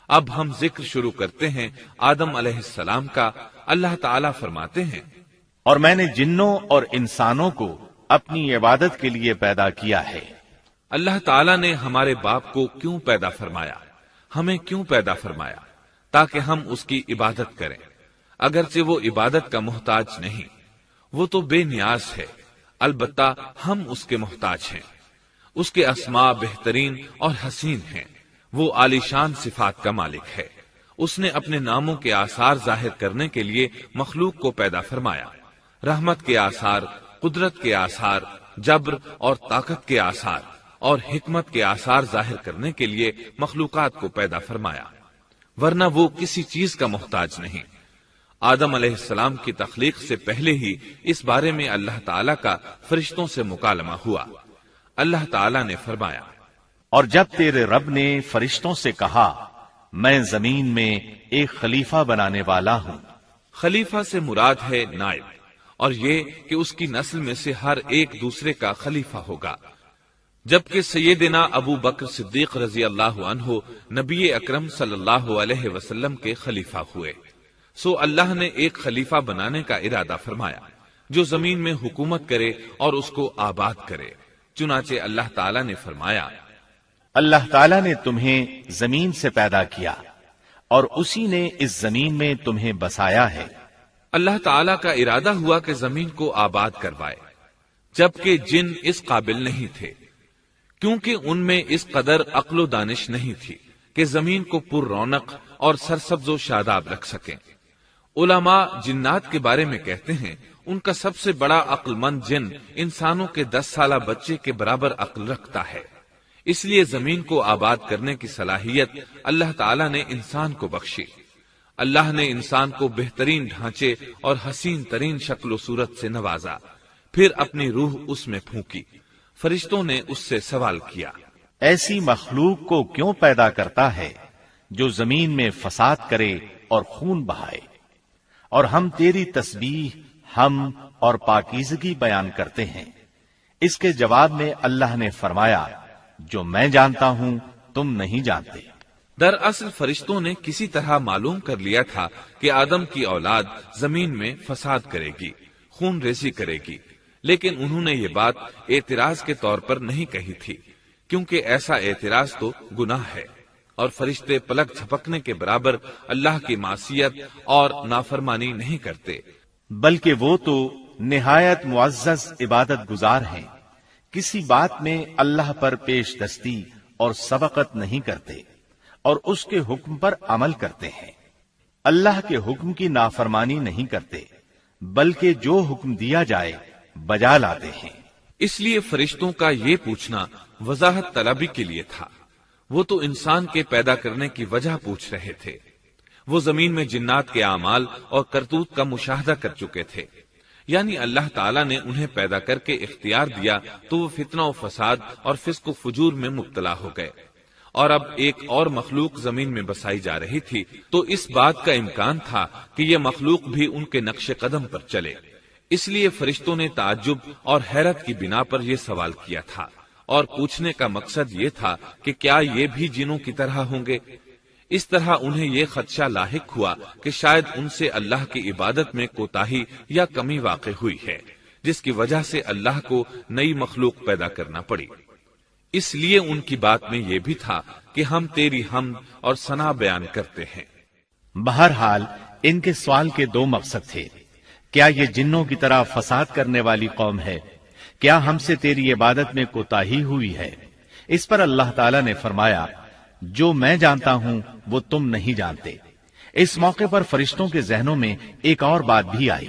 اب ہم ذکر شروع کرتے ہیں آدم علیہ السلام کا۔ اللہ تعالیٰ فرماتے ہیں، اور میں نے جنوں اور انسانوں کو اپنی عبادت کے لیے پیدا کیا ہے۔ اللہ تعالیٰ نے ہمارے باپ کو کیوں پیدا فرمایا، ہمیں کیوں پیدا فرمایا؟ تاکہ ہم اس کی عبادت کریں، اگرچہ وہ عبادت کا محتاج نہیں، وہ تو بے نیاز ہے، البتہ ہم اس کے محتاج ہیں۔ اس کے اسماء بہترین اور حسین ہیں، وہ عالی شان صفات کا مالک ہے۔ اس نے اپنے ناموں کے آثار ظاہر کرنے کے لیے مخلوق کو پیدا فرمایا، رحمت کے آثار، قدرت کے آثار، جبر اور طاقت کے آثار اور حکمت کے آثار ظاہر کرنے کے لیے مخلوقات کو پیدا فرمایا، ورنہ وہ کسی چیز کا محتاج نہیں۔ آدم علیہ السلام کی تخلیق سے پہلے ہی اس بارے میں اللہ تعالیٰ کا فرشتوں سے مکالمہ ہوا۔ اللہ تعالیٰ نے فرمایا، اور جب تیرے رب نے فرشتوں سے کہا میں زمین میں ایک خلیفہ بنانے والا ہوں۔ خلیفہ سے مراد ہے نائب، اور یہ کہ اس کی نسل میں سے ہر ایک دوسرے کا خلیفہ ہوگا۔ جبکہ سیدنا ابو بکر صدیق رضی اللہ عنہ نبی اکرم صلی اللہ علیہ وسلم کے خلیفہ ہوئے، سو اللہ نے ایک خلیفہ بنانے کا ارادہ فرمایا جو زمین میں حکومت کرے اور اس کو آباد کرے۔ چنانچہ اللہ تعالیٰ نے فرمایا، اللہ تعالیٰ نے تمہیں زمین سے پیدا کیا اور اسی نے اس زمین میں تمہیں بسایا ہے۔ اللہ تعالیٰ کا ارادہ ہوا کہ زمین کو آباد کروائے، جبکہ جن اس قابل نہیں تھے، کیونکہ ان میں اس قدر عقل و دانش نہیں تھی کہ زمین کو پر رونق اور سرسبز و شاداب رکھ سکیں۔ علماء جنات کے بارے میں کہتے ہیں ان کا سب سے بڑا عقل مند جن انسانوں کے 10 سالہ بچے کے برابر عقل رکھتا ہے، اس لیے زمین کو آباد کرنے کی صلاحیت اللہ تعالیٰ نے انسان کو بخشی۔ اللہ نے انسان کو بہترین ڈھانچے اور حسین ترین شکل و صورت سے نوازا، پھر اپنی روح اس میں پھونکی۔ فرشتوں نے اس سے سوال کیا، ایسی مخلوق کو کیوں پیدا کرتا ہے جو زمین میں فساد کرے اور خون بہائے؟ اور ہم تیری تسبیح، حمد اور پاکیزگی بیان کرتے ہیں۔ اس کے جواب میں اللہ نے فرمایا، جو میں جانتا ہوں تم نہیں جانتے۔ دراصل فرشتوں نے کسی طرح معلوم کر لیا تھا کہ آدم کی اولاد زمین میں فساد کرے گی، خون ریزی کرے گی، لیکن انہوں نے یہ بات اعتراض کے طور پر نہیں کہی تھی، کیونکہ ایسا اعتراض تو گناہ ہے، اور فرشتے پلک جھپکنے کے برابر اللہ کی معصیت اور نافرمانی نہیں کرتے، بلکہ وہ تو نہایت معزز عبادت گزار ہیں، کسی بات میں اللہ پر پیش دستی اور سبقت نہیں کرتے، اور اس کے حکم پر عمل کرتے ہیں۔ اللہ کے حکم کی نافرمانی نہیں کرتے، بلکہ جو حکم دیا جائے بجا لاتے ہیں۔ اس لیے فرشتوں کا یہ پوچھنا وضاحت طلبی کے لیے تھا، وہ تو انسان کے پیدا کرنے کی وجہ پوچھ رہے تھے۔ وہ زمین میں جنات کے اعمال اور کرتوت کا مشاہدہ کر چکے تھے، یعنی اللہ تعالیٰ نے انہیں پیدا کر کے اختیار دیا تو وہ فتنہ و فساد اور فسق و فجور میں مبتلا ہو گئے، اور اب ایک اور مخلوق زمین میں بسائی جا رہی تھی، تو اس بات کا امکان تھا کہ یہ مخلوق بھی ان کے نقش قدم پر چلے۔ اس لیے فرشتوں نے تعجب اور حیرت کی بنا پر یہ سوال کیا تھا، اور پوچھنے کا مقصد یہ تھا کہ کیا یہ بھی جنوں کی طرح ہوں گے؟ اس طرح انہیں یہ خدشہ لاحق ہوا کہ شاید ان سے اللہ کی عبادت میں کوتاہی یا کمی واقع ہوئی ہے، جس کی وجہ سے اللہ کو نئی مخلوق پیدا کرنا پڑی۔ اس لیے ان کی بات میں یہ بھی تھا کہ ہم تیری حمد اور ثنا بیان کرتے ہیں۔ بہرحال ان کے سوال کے دو مقصد تھے، کیا یہ جنوں کی طرح فساد کرنے والی قوم ہے؟ کیا ہم سے تیری عبادت میں کوتاہی ہوئی ہے؟ اس پر اللہ تعالیٰ نے فرمایا، جو میں جانتا ہوں وہ تم نہیں جانتے۔ اس موقع پر فرشتوں کے ذہنوں میں ایک اور بات بھی آئی،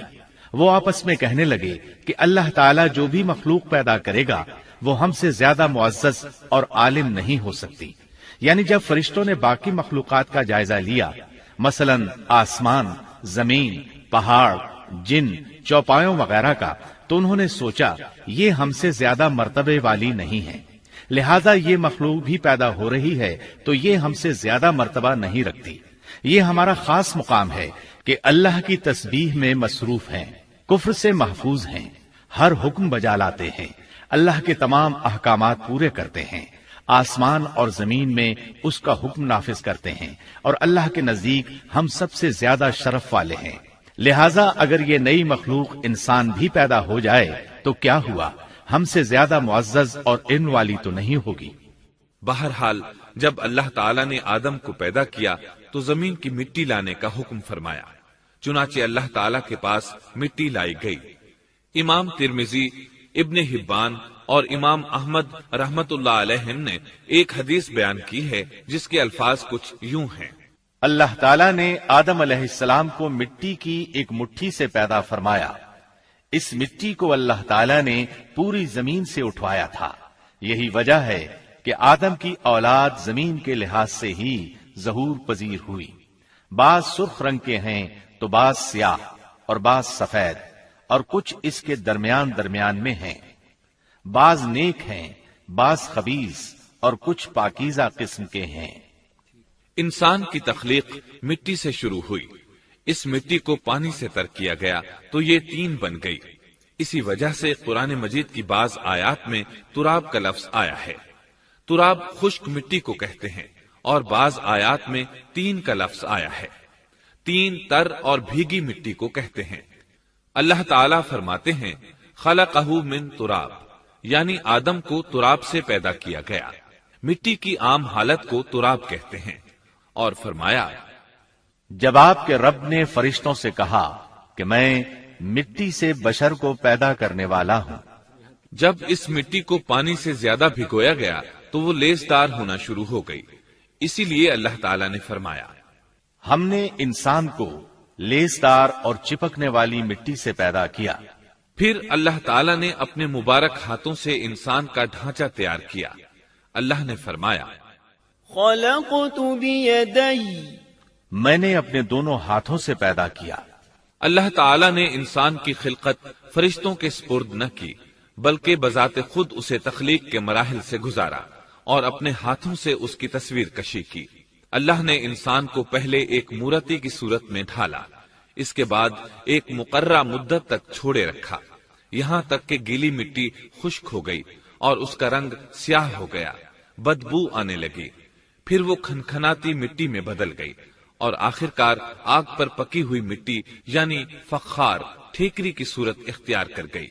وہ آپس میں کہنے لگے کہ اللہ تعالیٰ جو بھی مخلوق پیدا کرے گا وہ ہم سے زیادہ معزز اور عالم نہیں ہو سکتی۔ یعنی جب فرشتوں نے باقی مخلوقات کا جائزہ لیا، مثلا آسمان، زمین، پہاڑ، جن، چوپایوں وغیرہ کا، تو انہوں نے سوچا یہ ہم سے زیادہ مرتبے والی نہیں ہے، لہذا یہ مخلوق بھی پیدا ہو رہی ہے تو یہ ہم سے زیادہ مرتبہ نہیں رکھتی۔ یہ ہمارا خاص مقام ہے کہ اللہ کی تسبیح میں مصروف ہیں، کفر سے محفوظ ہیں، ہر حکم بجا لاتے ہیں، اللہ کے تمام احکامات پورے کرتے ہیں، آسمان اور زمین میں اس کا حکم نافذ کرتے ہیں، اور اللہ کے نزدیک ہم سب سے زیادہ شرف والے ہیں۔ لہذا اگر یہ نئی مخلوق انسان بھی پیدا ہو جائے تو کیا ہوا، ہم سے زیادہ معزز اور علم والی تو نہیں ہوگی۔ بہرحال جب اللہ تعالیٰ نے آدم کو پیدا کیا تو زمین کی مٹی لانے کا حکم فرمایا، چنانچہ اللہ تعالیٰ کے پاس مٹی لائی گئی۔ امام ترمذی، ابن حبان اور امام احمد رحمت اللہ علیہ نے ایک حدیث بیان کی ہے جس کے الفاظ کچھ یوں ہیں: اللہ تعالیٰ نے آدم علیہ السلام کو مٹی کی ایک مٹھی سے پیدا فرمایا، اس مٹی کو اللہ تعالیٰ نے پوری زمین سے اٹھوایا تھا۔ یہی وجہ ہے کہ آدم کی اولاد زمین کے لحاظ سے ہی ظہور پذیر ہوئی۔ بعض سرخ رنگ کے ہیں تو بعض سیاہ اور بعض سفید، اور کچھ اس کے درمیان میں ہیں۔ بعض نیک ہیں، بعض خبیث، اور کچھ پاکیزہ قسم کے ہیں۔ انسان کی تخلیق مٹی سے شروع ہوئی، اس مٹی کو پانی سے تر کیا گیا تو یہ تین بن گئی۔ اسی وجہ سے قرآن مجید کی بعض آیات میں تراب کا لفظ آیا ہے۔ تراب خشک مٹی کو کہتے ہیں، اور بعض آیات میں تین کا لفظ آیا ہے۔ تین تر اور بھیگی مٹی کو کہتے ہیں۔ اللہ تعالیٰ فرماتے ہیں خلقہ من تراب، یعنی آدم کو تراب سے پیدا کیا گیا۔ مٹی کی عام حالت کو تراب کہتے ہیں، اور فرمایا جب آپ کے رب نے فرشتوں سے کہا کہ میں مٹی سے بشر کو پیدا کرنے والا ہوں، جب اس مٹی کو پانی سے زیادہ بھگویا گیا تو وہ لیسدار ہونا شروع ہو گئی، اسی لیے اللہ تعالیٰ نے فرمایا ہم نے انسان کو لیسدار اور چپکنے والی مٹی سے پیدا کیا۔ پھر اللہ تعالیٰ نے اپنے مبارک ہاتھوں سے انسان کا ڈھانچہ تیار کیا۔ اللہ نے فرمایا خلقت بیدی، میں نے اپنے دونوں ہاتھوں سے پیدا کیا۔ اللہ تعالیٰ نے انسان کی خلقت فرشتوں کے سپرد نہ کی، بلکہ بذات خود اسے تخلیق کے مراحل سے گزارا اور اپنے ہاتھوں سے اس کی تصویر کشی کی۔ اللہ نے انسان کو پہلے ایک مورتی کی صورت میں ڈھالا، اس کے بعد ایک مقررہ مدت تک چھوڑے رکھا، یہاں تک کہ گیلی مٹی خشک ہو گئی اور اس کا رنگ سیاہ ہو گیا، بدبو آنے لگی، پھر وہ کھنکھناتی مٹی میں بدل گئی، اور آخرکار آگ پر پکی ہوئی مٹی یعنی فخار ٹھیکری کی صورت اختیار کر گئی،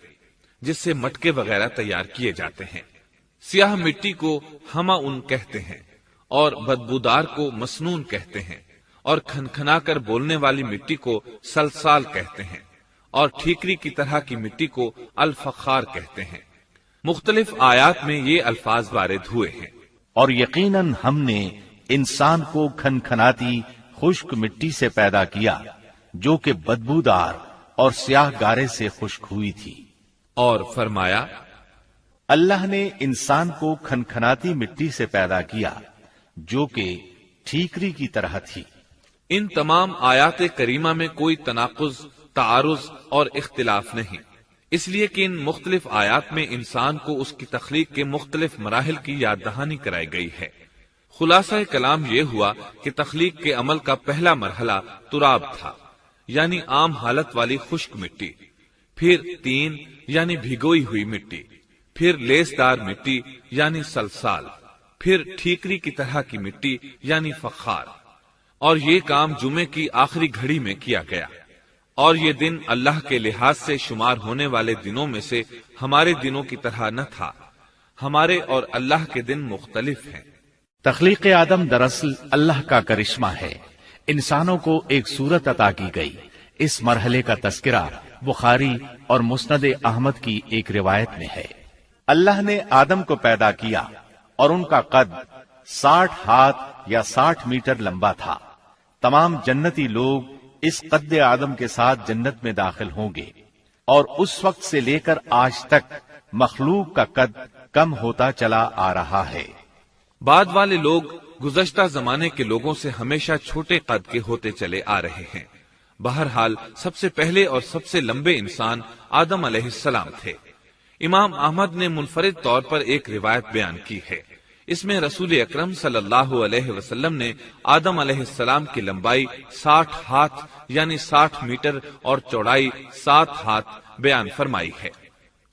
جس سے مٹکے وغیرہ تیار کیے جاتے ہیں۔ سیاہ مٹی کو ہما ان کہتے ہیں، اور بدبودار کو مسنون کہتے ہیں، اور کھنکھنا کر بولنے والی مٹی کو سلسال کہتے ہیں، اور ٹھیکری کی طرح کی مٹی کو الفخار کہتے ہیں۔ مختلف آیات میں یہ الفاظ وارد ہوئے ہیں۔ اور یقیناً ہم نے انسان کو کھنکھناتی خشک مٹی سے پیدا کیا جو کہ بدبودار اور سیاہ گارے سے خشک ہوئی تھی۔ اور فرمایا اللہ نے انسان کو کھنکھناتی مٹی سے پیدا کیا جو کہ ٹھیکری کی طرح تھی۔ ان تمام آیات کریمہ میں کوئی تناقض، تعارض اور اختلاف نہیں، اس لیے کہ ان مختلف آیات میں انسان کو اس کی تخلیق کے مختلف مراحل کی یاد دہانی کرائی گئی ہے۔ خلاصہ کلام یہ ہوا کہ تخلیق کے عمل کا پہلا مرحلہ تراب تھا، یعنی عام حالت والی خشک مٹی، پھر تین یعنی بھگوئی ہوئی مٹی، پھر لیسدار مٹی یعنی سلسال، پھر ٹھیکری کی طرح کی مٹی یعنی فخار، اور یہ کام جمعے کی آخری گھڑی میں کیا گیا۔ اور یہ دن اللہ کے لحاظ سے شمار ہونے والے دنوں میں سے ہمارے دنوں کی طرح نہ تھا، ہمارے اور اللہ کے دن مختلف ہیں۔ تخلیق آدم دراصل اللہ کا کرشمہ ہے، انسانوں کو ایک صورت عطا کی گئی۔ اس مرحلے کا تذکرہ بخاری اور مسند احمد کی ایک روایت میں ہے۔ اللہ نے آدم کو پیدا کیا اور ان کا قد 60 ہاتھ یا 60 میٹر لمبا تھا۔ تمام جنتی لوگ اس قد آدم کے ساتھ جنت میں داخل ہوں گے، اور اس وقت سے لے کر آج تک مخلوق کا قد کم ہوتا چلا آ رہا ہے۔ بعد والے لوگ گزشتہ زمانے کے لوگوں سے ہمیشہ چھوٹے قد کے ہوتے چلے آ رہے ہیں۔ بہرحال سب سے پہلے اور سب سے لمبے انسان آدم علیہ السلام تھے۔ امام احمد نے منفرد طور پر ایک روایت بیان کی ہے، اس میں رسول اکرم صلی اللہ علیہ وسلم نے آدم علیہ السلام کی لمبائی 60 ہاتھ یعنی 60 میٹر اور چوڑائی 7 ہاتھ بیان فرمائی ہے۔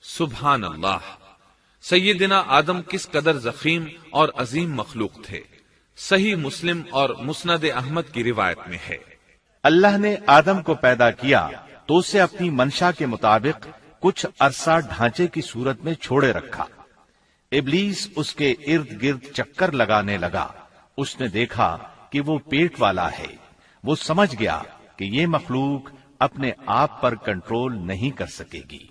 سبحان اللہ، سیدنا آدم کس قدر ضخیم اور عظیم مخلوق تھے، صحیح مسلم اور مسند احمد کی روایت میں ہے۔ اللہ نے آدم کو پیدا کیا تو اسے اپنی منشا کے مطابق کچھ عرصہ ڈھانچے کی صورت میں چھوڑے رکھا۔ ابلیس اس کے ارد گرد چکر لگانے لگا۔ اس نے دیکھا کہ وہ پیٹ والا ہے۔ وہ سمجھ گیا کہ یہ مخلوق اپنے آپ پر کنٹرول نہیں کر سکے گی۔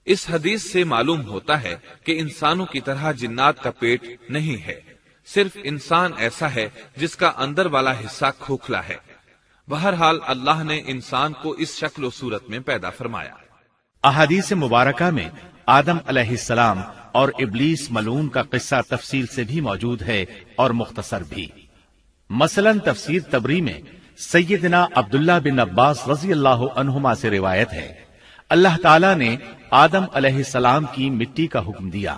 اس حدیث سے معلوم ہوتا ہے کہ انسانوں کی طرح جنات کا پیٹ نہیں ہے، صرف انسان ایسا ہے جس کا اندر والا حصہ کھوکھلا ہے۔ بہرحال اللہ نے انسان کو اس شکل و صورت میں پیدا فرمایا۔ احادیث مبارکہ میں آدم علیہ السلام اور ابلیس ملعون کا قصہ تفصیل سے بھی موجود ہے اور مختصر بھی۔ مثلا تفسیر تبری میں سیدنا عبداللہ بن عباس رضی اللہ عنہما سے روایت ہے، اللہ تعالیٰ نے آدم علیہ السلام کی مٹی کا حکم دیا،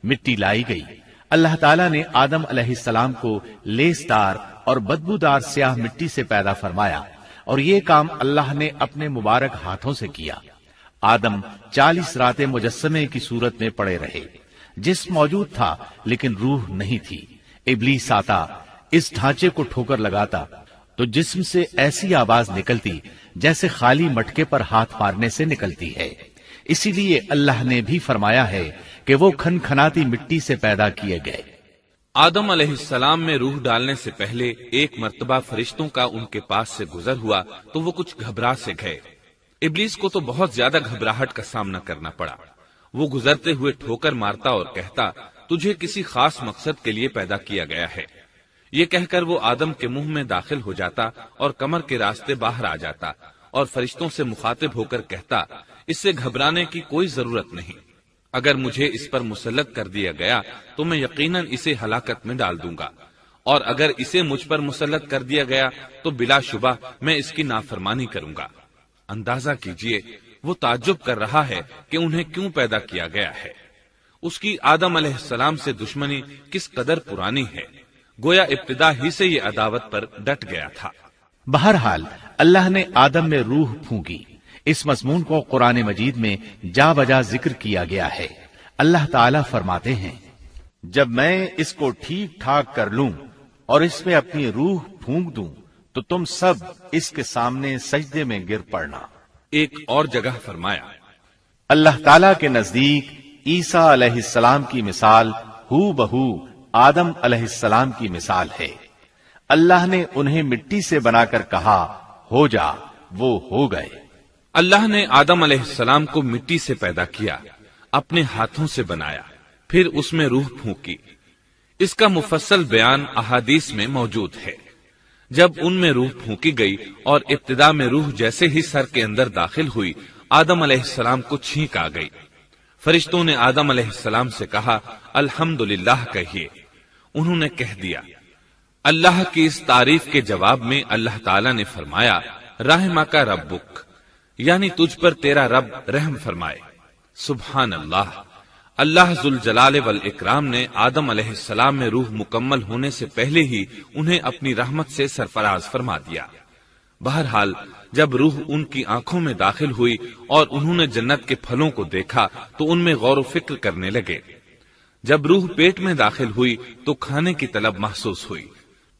مٹی لائی گئی۔ اللہ تعالیٰ نے آدم علیہ السلام کو لیسدار اور بدبودار سیاہ مٹی سے پیدا فرمایا، اور یہ کام اللہ نے اپنے مبارک ہاتھوں سے کیا۔ آدم 40 راتیں مجسمے کی صورت میں پڑے رہے، جسم موجود تھا لیکن روح نہیں تھی۔ ابلیس آتا، اس ڈھانچے کو ٹھوکر لگاتا تو جسم سے ایسی آواز نکلتی جیسے خالی مٹکے پر ہاتھ مارنے سے نکلتی ہے۔ اسی لیے اللہ نے بھی فرمایا ہے کہ وہ کھنکھناتی مٹی سے پیدا کیے گئے۔ آدم علیہ السلام میں روح ڈالنے سے پہلے ایک مرتبہ فرشتوں کا ان کے پاس سے گزر ہوا تو وہ کچھ گھبرا سے گئے۔ ابلیس کو تو بہت زیادہ گھبراہٹ کا سامنا کرنا پڑا۔ وہ گزرتے ہوئے ٹھوکر مارتا اور کہتا، تجھے کسی خاص مقصد کے لیے پیدا کیا گیا ہے۔ یہ کہہ کر وہ آدم کے منہ میں داخل ہو جاتا اور کمر کے راستے باہر آ جاتا اور فرشتوں سے مخاطب ہو کر کہتا، اس سے گھبرانے کی کوئی ضرورت نہیں۔ اگر مجھے اس پر مسلط کر دیا گیا تو میں یقیناً اسے ہلاکت میں ڈال دوں گا، اور اگر اسے مجھ پر مسلط کر دیا گیا تو بلا شبہ میں اس کی نافرمانی کروں گا۔ اندازہ کیجئے وہ تعجب کر رہا ہے کہ انہیں کیوں پیدا کیا گیا ہے۔ اس کی آدم علیہ السلام سے دشمنی کس قدر پرانی ہے، گویا ابتدا ہی سے یہ عداوت پر ڈٹ گیا تھا۔ بہرحال اللہ نے آدم میں روح پھونکی۔ اس مضمون کو قرآن مجید میں جا بجا ذکر کیا گیا ہے۔ اللہ تعالیٰ فرماتے ہیں، جب میں اس کو ٹھیک ٹھاک کر لوں اور اس میں اپنی روح پھونک دوں تو تم سب اس کے سامنے سجدے میں گر پڑنا۔ ایک اور جگہ فرمایا، اللہ تعالیٰ کے نزدیک عیسیٰ علیہ السلام کی مثال ہو بہو آدم علیہ السلام کی مثال ہے۔ اللہ نے انہیں مٹی سے بنا کر کہا، ہو جا، وہ ہو گئے۔ اللہ نے آدم علیہ السلام کو مٹی سے پیدا کیا، اپنے ہاتھوں سے بنایا، پھر اس میں روح پھونکی۔ اس کا مفصل بیان احادیث میں موجود ہے۔ جب ان میں روح پھونکی گئی اور ابتدا میں روح جیسے ہی سر کے اندر داخل ہوئی، آدم علیہ السلام کو چھینک آ گئی۔ فرشتوں نے آدم علیہ السلام سے کہا، الحمدللہ کہیے۔ انہوں نے کہہ دیا۔ اللہ کی اس تعریف کے جواب میں اللہ تعالیٰ نے فرمایا، رحمک ربک، یعنی تجھ پر تیرا رب رحم فرمائے۔ سبحان اللہ، اللہ ذوالجلال والاکرام نے آدم علیہ السلام میں روح مکمل ہونے سے پہلے ہی انہیں اپنی رحمت سے سرفراز فرما دیا۔ بہرحال جب روح ان کی آنکھوں میں داخل ہوئی اور انہوں نے جنت کے پھلوں کو دیکھا تو ان میں غور و فکر کرنے لگے۔ جب روح پیٹ میں داخل ہوئی تو کھانے کی طلب محسوس ہوئی۔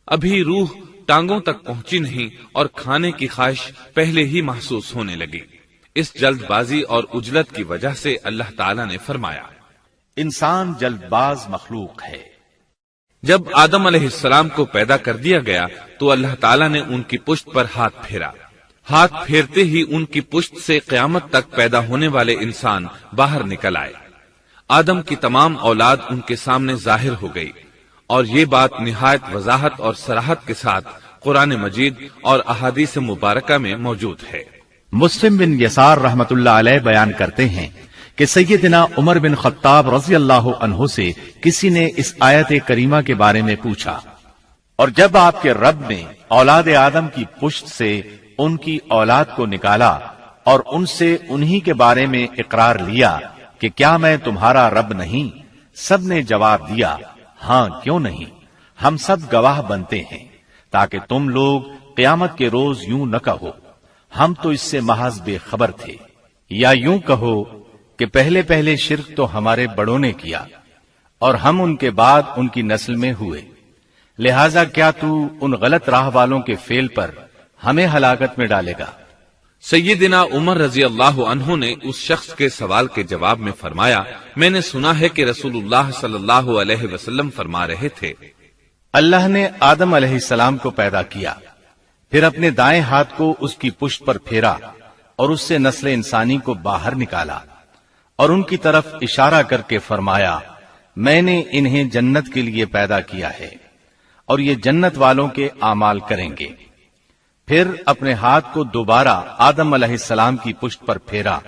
ابھی روح ٹانگوں تک پہنچی نہیں اور کھانے کی خواہش پہلے ہی محسوس ہونے لگی۔ اس جلد بازی اور عجلت کی وجہ سے اللہ تعالیٰ نے فرمایا، انسان جلد باز مخلوق ہے۔ جب آدم علیہ السلام کو پیدا کر دیا گیا تو اللہ تعالیٰ نے ان کی پشت پر ہاتھ پھیرا۔ ہاتھ پھیرتے ہی ان کی پشت سے قیامت تک پیدا ہونے والے انسان باہر نکل آئے۔ آدم کی تمام اولاد ان کے سامنے ظاہر ہو گئی، اور یہ بات نہایت وضاحت اور صراحت کے ساتھ قرآن مجید اور احادیث مبارکہ میں موجود ہے۔ مسلم بن یسار رحمت اللہ علیہ بیان کرتے ہیں کہ سیدنا عمر بن خطاب رضی اللہ عنہ سے کسی نے اس آیت کریمہ کے بارے میں پوچھا، اور جب آپ کے رب نے اولاد آدم کی پشت سے ان کی اولاد کو نکالا اور ان سے انہی کے بارے میں اقرار لیا کہ کیا میں تمہارا رب نہیں، سب نے جواب دیا، ہاں کیوں نہیں، ہم سب گواہ بنتے ہیں، تاکہ تم لوگ قیامت کے روز یوں نہ کہو ہم تو اس سے محض بے خبر تھے، یا یوں کہو کہ پہلے پہلے شرک تو ہمارے بڑوں نے کیا اور ہم ان کے بعد ان کی نسل میں ہوئے، لہذا کیا تو ان غلط راہ والوں کے فعل پر ہمیں ہلاکت میں ڈالے گا؟ سیدنا عمر رضی اللہ عنہ نے اس شخص کے سوال کے جواب میں فرمایا، میں نے سنا ہے کہ رسول اللہ صلی اللہ علیہ وسلم فرما رہے تھے، اللہ نے آدم علیہ السلام کو پیدا کیا، پھر اپنے دائیں ہاتھ کو اس کی پشت پر پھیرا اور اس سے نسل انسانی کو باہر نکالا اور ان کی طرف اشارہ کر کے فرمایا، میں نے انہیں جنت کے لیے پیدا کیا ہے اور یہ جنت والوں کے اعمال کریں گے۔ پھر اپنے ہاتھ کو دوبارہ آدم علیہ السلام کی پشت پر پھیرا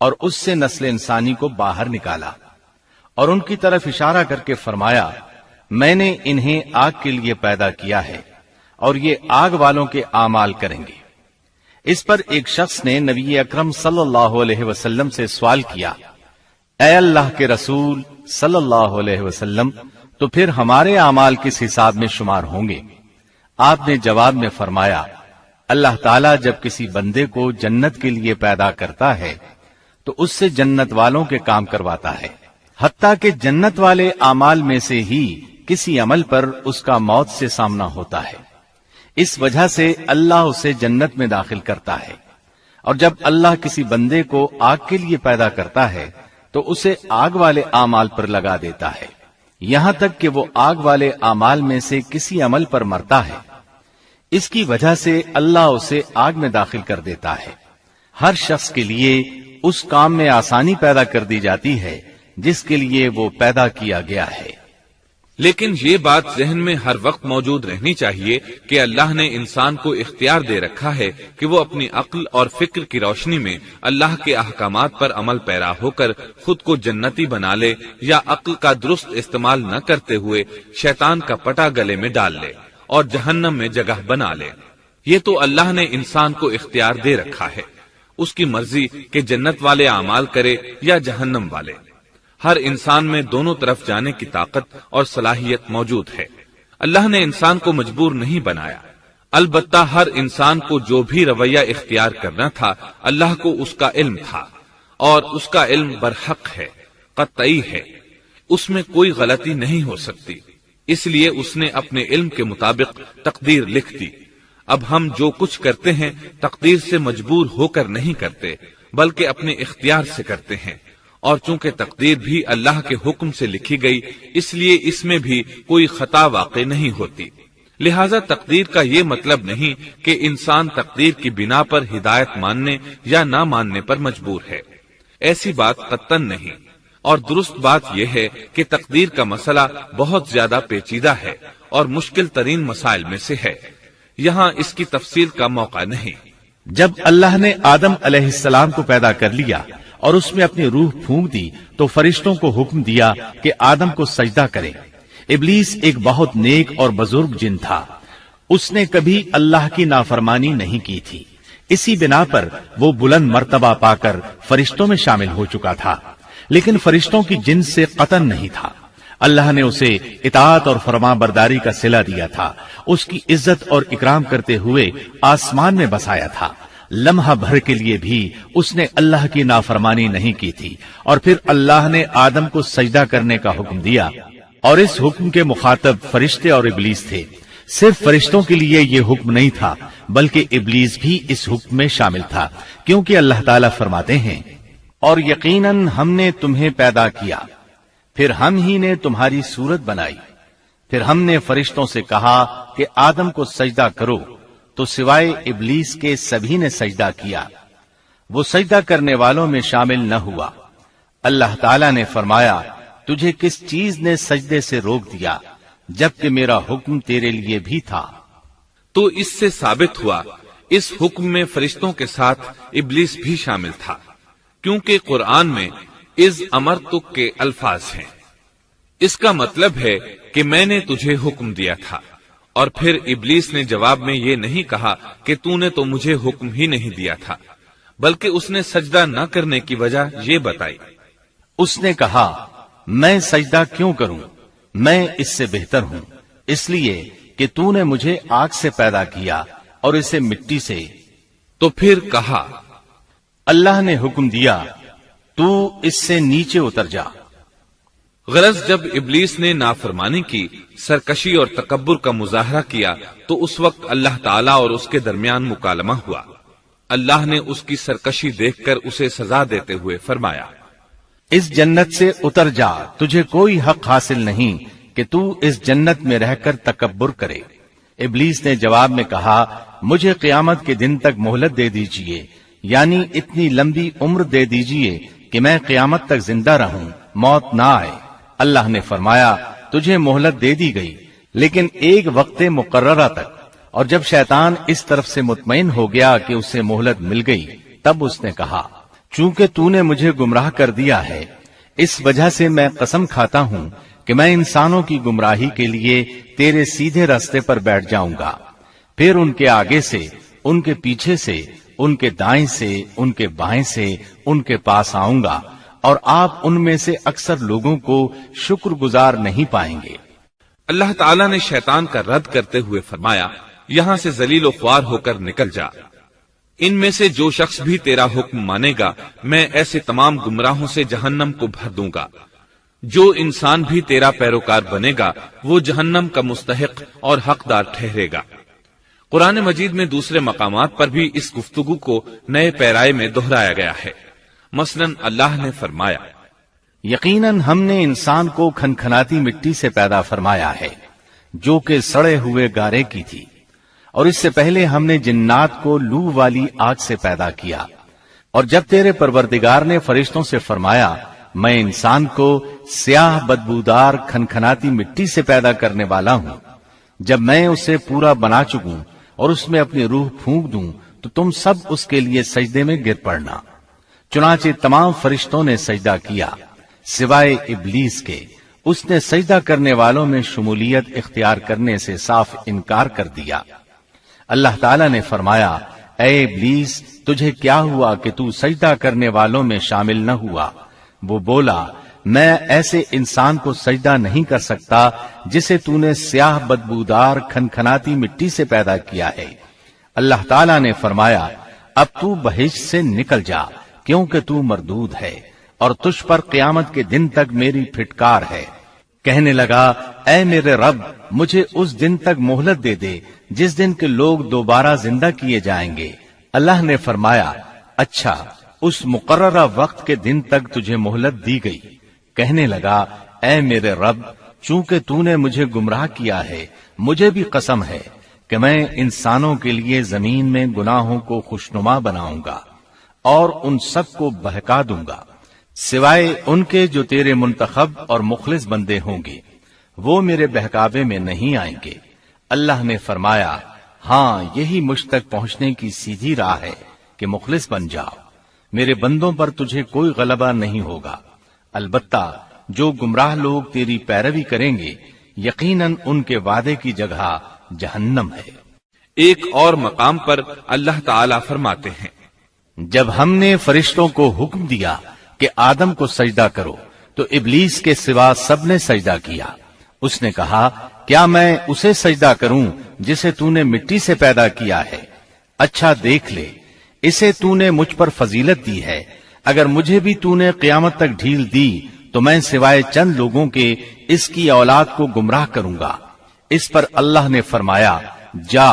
اور اس سے نسل انسانی کو باہر نکالا اور ان کی طرف اشارہ کر کے فرمایا، میں نے انہیں آگ کے لیے پیدا کیا ہے اور یہ آگ والوں کے اعمال کریں گے۔ اس پر ایک شخص نے نبی اکرم صلی اللہ علیہ وسلم سے سوال کیا، اے اللہ کے رسول صلی اللہ علیہ وسلم، تو پھر ہمارے اعمال کس حساب میں شمار ہوں گے؟ آپ نے جواب میں فرمایا، اللہ تعالیٰ جب کسی بندے کو جنت کے لیے پیدا کرتا ہے تو اس سے جنت والوں کے کام کرواتا ہے، حتیٰ کہ جنت والے اعمال میں سے ہی کسی عمل پر اس کا موت سے سامنا ہوتا ہے، اس وجہ سے اللہ اسے جنت میں داخل کرتا ہے، اور جب اللہ کسی بندے کو آگ کے لیے پیدا کرتا ہے تو اسے آگ والے اعمال پر لگا دیتا ہے، یہاں تک کہ وہ آگ والے اعمال میں سے کسی عمل پر مرتا ہے، اس کی وجہ سے اللہ اسے آگ میں داخل کر دیتا ہے۔ ہر شخص کے لیے اس کام میں آسانی پیدا کر دی جاتی ہے جس کے لیے وہ پیدا کیا گیا ہے۔ لیکن یہ بات ذہن میں ہر وقت موجود رہنی چاہیے کہ اللہ نے انسان کو اختیار دے رکھا ہے کہ وہ اپنی عقل اور فکر کی روشنی میں اللہ کے احکامات پر عمل پیرا ہو کر خود کو جنتی بنا لے، یا عقل کا درست استعمال نہ کرتے ہوئے شیطان کا پٹا گلے میں ڈال لے اور جہنم میں جگہ بنا لے۔ یہ تو اللہ نے انسان کو اختیار دے رکھا ہے، اس کی مرضی کہ جنت والے اعمال کرے یا جہنم والے۔ ہر انسان میں دونوں طرف جانے کی طاقت اور صلاحیت موجود ہے۔ اللہ نے انسان کو مجبور نہیں بنایا، البتہ ہر انسان کو جو بھی رویہ اختیار کرنا تھا اللہ کو اس کا علم تھا، اور اس کا علم برحق ہے، قطعی ہے، اس میں کوئی غلطی نہیں ہو سکتی، اس لیے اس نے اپنے علم کے مطابق تقدیر لکھ دی۔ اب ہم جو کچھ کرتے ہیں تقدیر سے مجبور ہو کر نہیں کرتے، بلکہ اپنے اختیار سے کرتے ہیں، اور چونکہ تقدیر بھی اللہ کے حکم سے لکھی گئی اس لیے اس میں بھی کوئی خطا واقع نہیں ہوتی۔ لہذا تقدیر کا یہ مطلب نہیں کہ انسان تقدیر کی بنا پر ہدایت ماننے یا نہ ماننے پر مجبور ہے، ایسی بات قطعاً نہیں۔ اور درست بات یہ ہے کہ تقدیر کا مسئلہ بہت زیادہ پیچیدہ ہے اور مشکل ترین مسائل میں سے ہے، یہاں اس کی تفصیل کا موقع نہیں۔ جب اللہ نے آدم علیہ السلام کو پیدا کر لیا اور اس میں اپنی روح پھونک دی تو فرشتوں کو حکم دیا کہ آدم کو سجدہ کریں۔ ابلیس ایک بہت نیک اور بزرگ جن تھا، اس نے کبھی اللہ کی نافرمانی نہیں کی تھی، اسی بنا پر وہ بلند مرتبہ پا کر فرشتوں میں شامل ہو چکا تھا، لیکن فرشتوں کی جنس سے قطن نہیں تھا۔ اللہ نے اسے اطاعت اور فرما برداری کا صلہ دیا تھا، اس کی عزت اور اکرام کرتے ہوئے آسمان میں بسایا تھا، لمحہ بھر کے لیے بھی اس نے اللہ کی نافرمانی نہیں کی تھی، اور پھر اللہ نے آدم کو سجدہ کرنے کا حکم دیا، اور اس حکم کے مخاطب فرشتے اور ابلیس تھے۔ صرف فرشتوں کے لیے یہ حکم نہیں تھا بلکہ ابلیس بھی اس حکم میں شامل تھا، کیونکہ اللہ تعالیٰ فرماتے ہیں، اور یقیناً ہم نے تمہیں پیدا کیا، پھر ہم ہی نے تمہاری صورت بنائی، پھر ہم نے فرشتوں سے کہا کہ آدم کو سجدہ کرو، تو سوائے ابلیس کے سبھی نے سجدہ کیا، وہ سجدہ کرنے والوں میں شامل نہ ہوا۔ اللہ تعالیٰ نے فرمایا، تجھے کس چیز نے سجدے سے روک دیا جبکہ میرا حکم تیرے لیے بھی تھا؟ تو اس سے ثابت ہوا اس حکم میں فرشتوں کے ساتھ ابلیس بھی شامل تھا، کیونکہ قرآن میں از امرتک کے الفاظ ہیں۔ اس کا مطلب ہے کہ میں نے تجھے حکم دیا تھا، اور پھر ابلیس نے جواب میں یہ نہیں کہا کہ تو نے تو مجھے حکم ہی نہیں دیا تھا، بلکہ اس نے سجدہ نہ کرنے کی وجہ یہ بتائی۔ اس نے کہا، میں سجدہ کیوں کروں، میں اس سے بہتر ہوں، اس لیے کہ تو نے مجھے آگ سے پیدا کیا اور اسے مٹی سے۔ تو پھر کہا، اللہ نے حکم دیا، تو اس سے نیچے اتر جا۔ غرض جب ابلیس نے نافرمانی کی، سرکشی اور تکبر کا مظاہرہ کیا تو اس وقت اللہ تعالیٰ اور اس کے درمیان مکالمہ ہوا۔ اللہ نے اس کی سرکشی دیکھ کر اسے سزا دیتے ہوئے فرمایا، اس جنت سے اتر جا، تجھے کوئی حق حاصل نہیں کہ تو اس جنت میں رہ کر تکبر کرے۔ ابلیس نے جواب میں کہا، مجھے قیامت کے دن تک مہلت دے دیجئے، یعنی اتنی لمبی عمر دے دیجئے کہ میں قیامت تک زندہ رہوں، موت نہ آئے۔ اللہ نے فرمایا، تجھے مہلت دے دی گئی، لیکن ایک وقت مقررہ تک۔ اور جب شیطان اس طرف سے مطمئن ہو گیا کہ اسے مہلت مل گئی، تب اس نے کہا، چونکہ تو نے مجھے گمراہ کر دیا ہے، اس وجہ سے میں قسم کھاتا ہوں کہ میں انسانوں کی گمراہی کے لیے تیرے سیدھے راستے پر بیٹھ جاؤں گا، پھر ان کے آگے سے، ان کے پیچھے سے، ان کے دائیں سے، ان کے بائیں سے، ان کے پاس آؤں گا، اور آپ ان میں سے اکثر لوگوں کو شکر گزار نہیں پائیں گے۔ اللہ تعالیٰ نے شیطان کا رد کرتے ہوئے فرمایا، یہاں سے ذلیل و خوار ہو کر نکل جا، ان میں سے جو شخص بھی تیرا حکم مانے گا میں ایسے تمام گمراہوں سے جہنم کو بھر دوں گا۔ جو انسان بھی تیرا پیروکار بنے گا وہ جہنم کا مستحق اور حقدار ٹھہرے گا۔ قرآن مجید میں دوسرے مقامات پر بھی اس گفتگو کو نئے پیرائے میں دہرایا گیا ہے۔ مثلاً اللہ نے فرمایا، یقیناً ہم نے انسان کو کھنکھناتی مٹی سے پیدا فرمایا ہے جو کہ سڑے ہوئے گارے کی تھی، اور اس سے پہلے ہم نے جنات کو لو والی آگ سے پیدا کیا۔ اور جب تیرے پروردگار نے فرشتوں سے فرمایا، میں انسان کو سیاہ بدبودار کھنکھناتی مٹی سے پیدا کرنے والا ہوں، جب میں اسے پورا بنا چکوں اور اس میں اپنی روح پھونک دوں تو تم سب اس کے لیے سجدے میں گر پڑنا۔ چنانچہ تمام فرشتوں نے سجدہ کیا سوائے ابلیس کے، اس نے سجدہ کرنے والوں میں شمولیت اختیار کرنے سے صاف انکار کر دیا۔ اللہ تعالیٰ نے فرمایا، اے ابلیس، تجھے کیا ہوا کہ تو سجدہ کرنے والوں میں شامل نہ ہوا؟ وہ بولا، میں ایسے انسان کو سجدہ نہیں کر سکتا جسے تو نے سیاہ بدبودار کھنکھناتی مٹی سے پیدا کیا ہے۔ اللہ تعالیٰ نے فرمایا، اب تو بہشت سے نکل جا، کیونکہ تو مردود ہے اور تجھ پر قیامت کے دن تک میری پھٹکار ہے۔ کہنے لگا، اے میرے رب، مجھے اس دن تک مہلت دے دے جس دن کے لوگ دوبارہ زندہ کیے جائیں گے۔ اللہ نے فرمایا، اچھا، اس مقررہ وقت کے دن تک تجھے مہلت دی گئی۔ کہنے لگا، اے میرے رب، چونکہ تو نے مجھے گمراہ کیا ہے، مجھے بھی قسم ہے کہ میں انسانوں کے لیے زمین میں گناہوں کو خوشنما بناؤں گا اور ان سب کو بہکا دوں گا، سوائے ان کے جو تیرے منتخب اور مخلص بندے ہوں گے، وہ میرے بہکاوے میں نہیں آئیں گے۔ اللہ نے فرمایا، ہاں، یہی مجھ تک پہنچنے کی سیدھی راہ ہے کہ مخلص بن جاؤ، میرے بندوں پر تجھے کوئی غلبہ نہیں ہوگا۔ البتہ جو گمراہ لوگ تیری پیروی کریں گے، یقیناً ان کے وعدے کی جگہ جہنم ہے۔ ایک اور مقام پر اللہ تعالیٰ فرماتے ہیں، جب ہم نے فرشتوں کو حکم دیا کہ آدم کو سجدہ کرو تو ابلیس کے سوا سب نے سجدہ کیا۔ اس نے کہا، کیا میں اسے سجدہ کروں جسے تو نے مٹی سے پیدا کیا ہے؟ اچھا دیکھ لے، اسے تو نے مجھ پر فضیلت دی ہے، اگر مجھے بھی تو نے قیامت تک ڈھیل دی تو میں سوائے چند لوگوں کے اس کی اولاد کو گمراہ کروں گا۔ اس پر اللہ نے فرمایا، جا،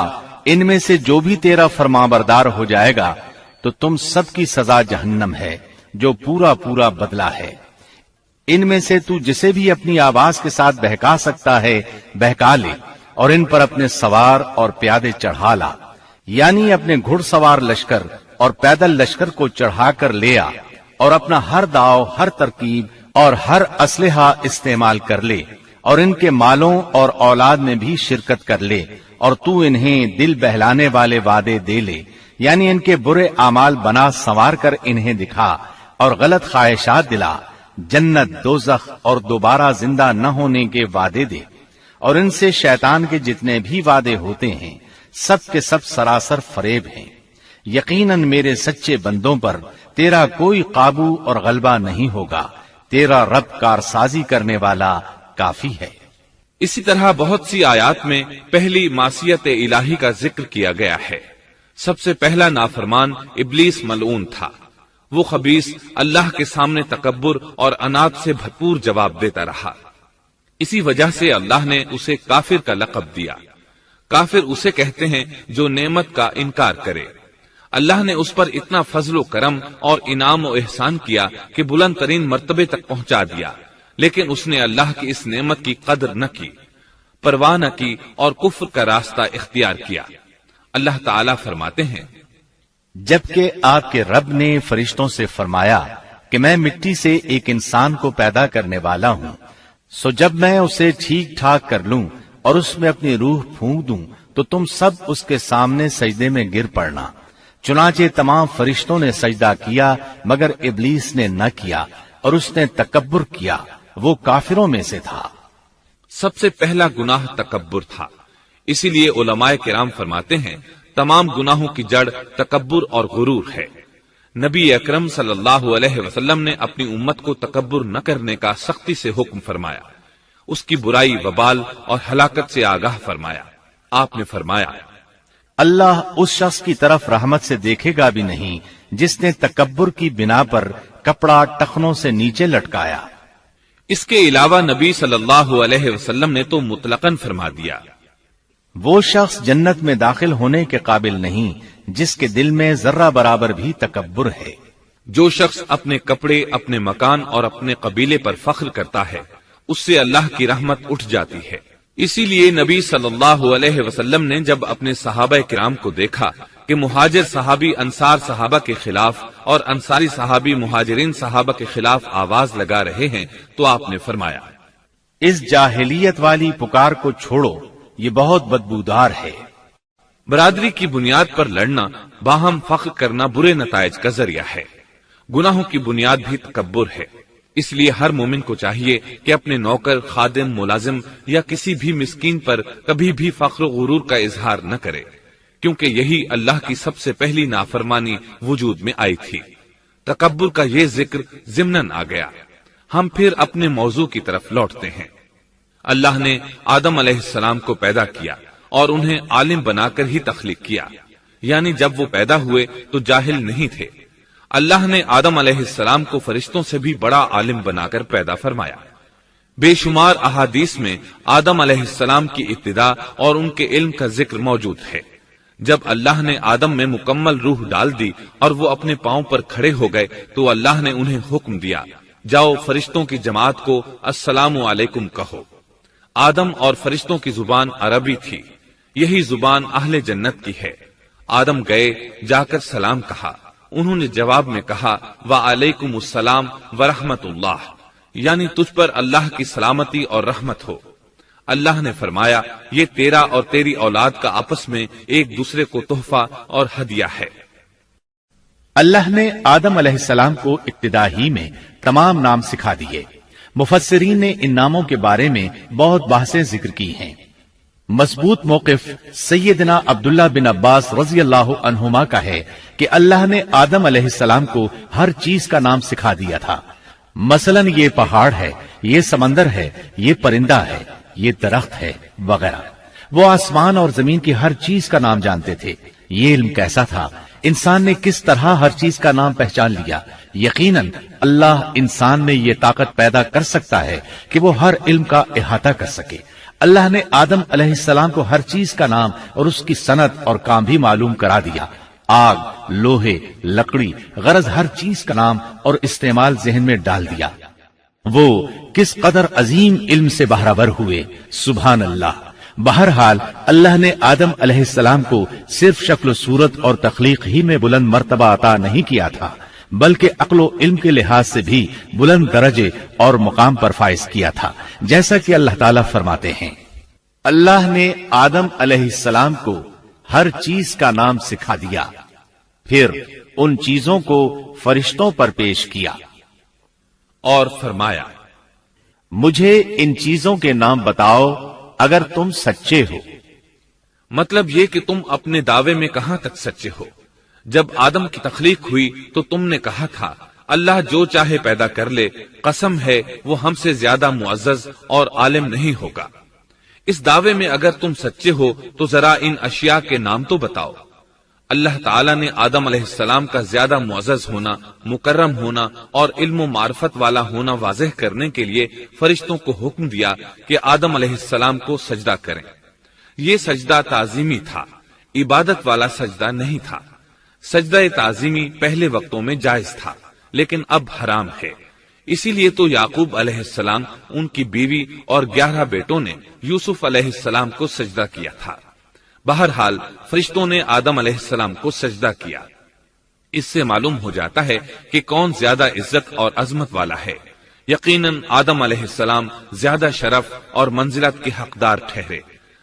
ان میں سے جو بھی تیرا فرمانبردار ہو جائے گا تو تم سب کی سزا جہنم ہے، جو پورا پورا بدلہ ہے۔ ان میں سے تو جسے بھی اپنی آواز کے ساتھ بہکا سکتا ہے بہکا لے، اور ان پر اپنے سوار اور پیادے چڑھا لا، یعنی اپنے گھڑ سوار لشکر اور پیدل لشکر کو چڑھا کر لے آ، اور اپنا ہر داؤ، ہر ترکیب اور ہر اسلحہ استعمال کر لے، اور ان کے مالوں اور اولاد میں بھی شرکت کر لے، اور تو انہیں دل بہلانے والے وعدے دے لے، یعنی ان کے برے اعمال بنا سنوار کر انہیں دکھا اور غلط خواہشات دلا، جنت، دوزخ اور دوبارہ زندہ نہ ہونے کے وعدے دے، اور ان سے شیطان کے جتنے بھی وعدے ہوتے ہیں سب کے سب سراسر فریب ہیں۔ یقیناً میرے سچے بندوں پر تیرا کوئی قابو اور غلبہ نہیں ہوگا، تیرا رب کارسازی کرنے والا کافی ہے۔ اسی طرح بہت سی آیات میں پہلی معصیت الہی کا ذکر کیا گیا ہے۔ سب سے پہلا نافرمان ابلیس ملعون تھا، وہ خبیث اللہ کے سامنے تکبر اور عناد سے بھرپور جواب دیتا رہا۔ اسی وجہ سے اللہ نے اسے کافر کا لقب دیا۔ کافر اسے کہتے ہیں جو نعمت کا انکار کرے۔ اللہ نے اس پر اتنا فضل و کرم اور انعام و احسان کیا کہ بلند ترین مرتبے تک پہنچا دیا، لیکن اس نے اللہ کی اس نعمت کی قدر نہ کی، پرواہ نہ کی اور کفر کا راستہ اختیار کیا۔ اللہ تعالیٰ فرماتے ہیں، جبکہ آپ کے رب نے فرشتوں سے فرمایا کہ میں مٹی سے ایک انسان کو پیدا کرنے والا ہوں، سو جب میں اسے ٹھیک ٹھاک کر لوں اور اس میں اپنی روح پھونک دوں تو تم سب اس کے سامنے سجدے میں گر پڑنا۔ چنانچہ تمام فرشتوں نے سجدہ کیا مگر ابلیس نے نہ کیا اور اس نے تکبر کیا، وہ کافروں میں سے تھا۔ سب سے پہلا گناہ تکبر تھا، اسی لیے علماء کرام فرماتے ہیں تمام گناہوں کی جڑ تکبر اور غرور ہے۔ نبی اکرم صلی اللہ علیہ وسلم نے اپنی امت کو تکبر نہ کرنے کا سختی سے حکم فرمایا، اس کی برائی، وبال اور ہلاکت سے آگاہ فرمایا۔ آپ نے فرمایا، اللہ اس شخص کی طرف رحمت سے دیکھے گا بھی نہیں جس نے تکبر کی بنا پر کپڑا ٹخنوں سے نیچے لٹکایا۔ اس کے علاوہ نبی صلی اللہ علیہ وسلم نے تو مطلقاً فرما دیا، وہ شخص جنت میں داخل ہونے کے قابل نہیں جس کے دل میں ذرہ برابر بھی تکبر ہے۔ جو شخص اپنے کپڑے، اپنے مکان اور اپنے قبیلے پر فخر کرتا ہے اس سے اللہ کی رحمت اٹھ جاتی ہے۔ اسی لیے نبی صلی اللہ علیہ وسلم نے جب اپنے صحابہ کرام کو دیکھا کہ مہاجر صحابی انصار صحابہ کے خلاف اور انصاری صحابی مہاجرین صحابہ کے خلاف آواز لگا رہے ہیں تو آپ نے فرمایا، اس جاہلیت والی پکار کو چھوڑو، یہ بہت بدبودار ہے۔ برادری کی بنیاد پر لڑنا، باہم فخر کرنا برے نتائج کا ذریعہ ہے۔ گناہوں کی بنیاد بھی تکبر ہے۔ اس لیے ہر مومن کو چاہیے کہ اپنے نوکر، خادم، ملازم یا کسی بھی مسکین پر کبھی بھی فخر و غرور کا اظہار نہ کرے، کیونکہ یہی اللہ کی سب سے پہلی نافرمانی وجود میں آئی تھی۔ تکبر کا یہ ذکر ضمناً آ گیا۔ ہم پھر اپنے موضوع کی طرف لوٹتے ہیں۔ اللہ نے آدم علیہ السلام کو پیدا کیا اور انہیں عالم بنا کر ہی تخلیق کیا، یعنی جب وہ پیدا ہوئے تو جاہل نہیں تھے۔ اللہ نے آدم علیہ السلام کو فرشتوں سے بھی بڑا عالم بنا کر پیدا فرمایا۔ بے شمار احادیث میں آدم علیہ السلام کی ابتدا اور ان کے علم کا ذکر موجود ہے۔ جب اللہ نے آدم میں مکمل روح ڈال دی اور وہ اپنے پاؤں پر کھڑے ہو گئے تو اللہ نے انہیں حکم دیا، جاؤ فرشتوں کی جماعت کو السلام علیکم کہو۔ آدم اور فرشتوں کی زبان عربی تھی، یہی زبان اہل جنت کی ہے۔ آدم گئے، جا کر سلام کہا، انہوں نے جواب میں کہا وعلیکم السلام ورحمت اللہ، یعنی تجھ پر اللہ کی سلامتی اور رحمت ہو۔ اللہ نے فرمایا، یہ تیرا اور تیری اولاد کا آپس میں ایک دوسرے کو تحفہ اور ہدیہ ہے۔ اللہ نے آدم علیہ السلام کو ابتدا ہی میں تمام نام سکھا دیے۔ مفسرین نے ان ناموں کے بارے میں بہت بحثیں ذکر کی ہیں۔ مضبوط موقف سیدنا عبداللہ بن عباس رضی اللہ عنہما کا ہے کہ اللہ نے آدم علیہ السلام کو ہر چیز کا نام سکھا دیا تھا۔ مثلاً یہ پہاڑ ہے، یہ سمندر ہے، یہ پرندہ ہے، یہ درخت ہے وغیرہ۔ وہ آسمان اور زمین کی ہر چیز کا نام جانتے تھے۔ یہ علم کیسا تھا، انسان نے کس طرح ہر چیز کا نام پہچان لیا۔ یقیناً اللہ انسان میں یہ طاقت پیدا کر سکتا ہے کہ وہ ہر علم کا احاطہ کر سکے۔ اللہ نے آدم علیہ السلام کو ہر چیز کا نام اور اس کی صنعت اور کام بھی معلوم کرا دیا۔ آگ، لوہے، لکڑی، غرض ہر چیز کا نام اور استعمال ذہن میں ڈال دیا۔ وہ کس قدر عظیم علم سے بہرور ہوئے، سبحان اللہ۔ بہرحال اللہ نے آدم علیہ السلام کو صرف شکل و صورت اور تخلیق ہی میں بلند مرتبہ عطا نہیں کیا تھا، بلکہ عقل و علم کے لحاظ سے بھی بلند درجے اور مقام پر فائز کیا تھا، جیسا کہ اللہ تعالیٰ فرماتے ہیں، اللہ نے آدم علیہ السلام کو ہر چیز کا نام سکھا دیا، پھر ان چیزوں کو فرشتوں پر پیش کیا اور فرمایا، مجھے ان چیزوں کے نام بتاؤ اگر تم سچے ہو۔ مطلب یہ کہ تم اپنے دعوے میں کہاں تک سچے ہو؟ جب آدم کی تخلیق ہوئی تو تم نے کہا تھا اللہ جو چاہے پیدا کر لے، قسم ہے وہ ہم سے زیادہ معزز اور عالم نہیں ہوگا۔ اس دعوے میں اگر تم سچے ہو تو ذرا ان اشیاء کے نام تو بتاؤ۔ اللہ تعالیٰ نے آدم علیہ السلام کا زیادہ معزز ہونا، مکرم ہونا اور علم و معرفت والا ہونا واضح کرنے کے لیے فرشتوں کو حکم دیا کہ آدم علیہ السلام کو سجدہ کریں۔ یہ سجدہ تعظیمی تھا، عبادت والا سجدہ نہیں تھا۔ سجدہ تعظیمی پہلے وقتوں میں جائز تھا، لیکن اب حرام ہے۔ اسی لیے تو یعقوب علیہ السلام، ان کی بیوی اور 11 بیٹوں نے یوسف علیہ السلام کو سجدہ کیا تھا۔ بہرحال فرشتوں نے آدم علیہ السلام کو سجدہ کیا۔ اس سے معلوم ہو جاتا ہے کہ کون زیادہ عزت اور عظمت والا ہے۔ یقیناً آدم علیہ السلام زیادہ شرف اور منزلت کے حقدار ٹھہرے۔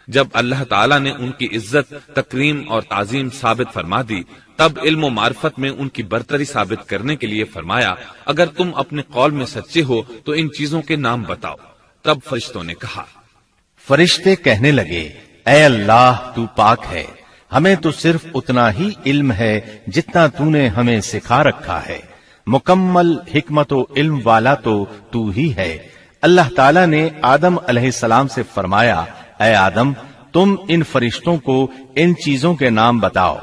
جب اللہ تعالیٰ نے ان کی عزت، تکریم اور تعظیم ثابت فرما دی، تب علم و معرفت میں ان کی برتری ثابت کرنے کے لیے فرمایا، اگر تم اپنے قول میں سچے ہو تو ان چیزوں کے نام بتاؤ۔ تب فرشتوں نے کہا، فرشتے کہنے لگے، اے اللہ تو پاک ہے، ہمیں تو صرف اتنا ہی علم ہے جتنا تو نے ہمیں سکھا رکھا ہے، مکمل حکمت و علم والا تو ہی ہے۔ اللہ تعالیٰ نے آدم علیہ السلام سے فرمایا، اے آدم تم ان فرشتوں کو ان چیزوں کے نام بتاؤ۔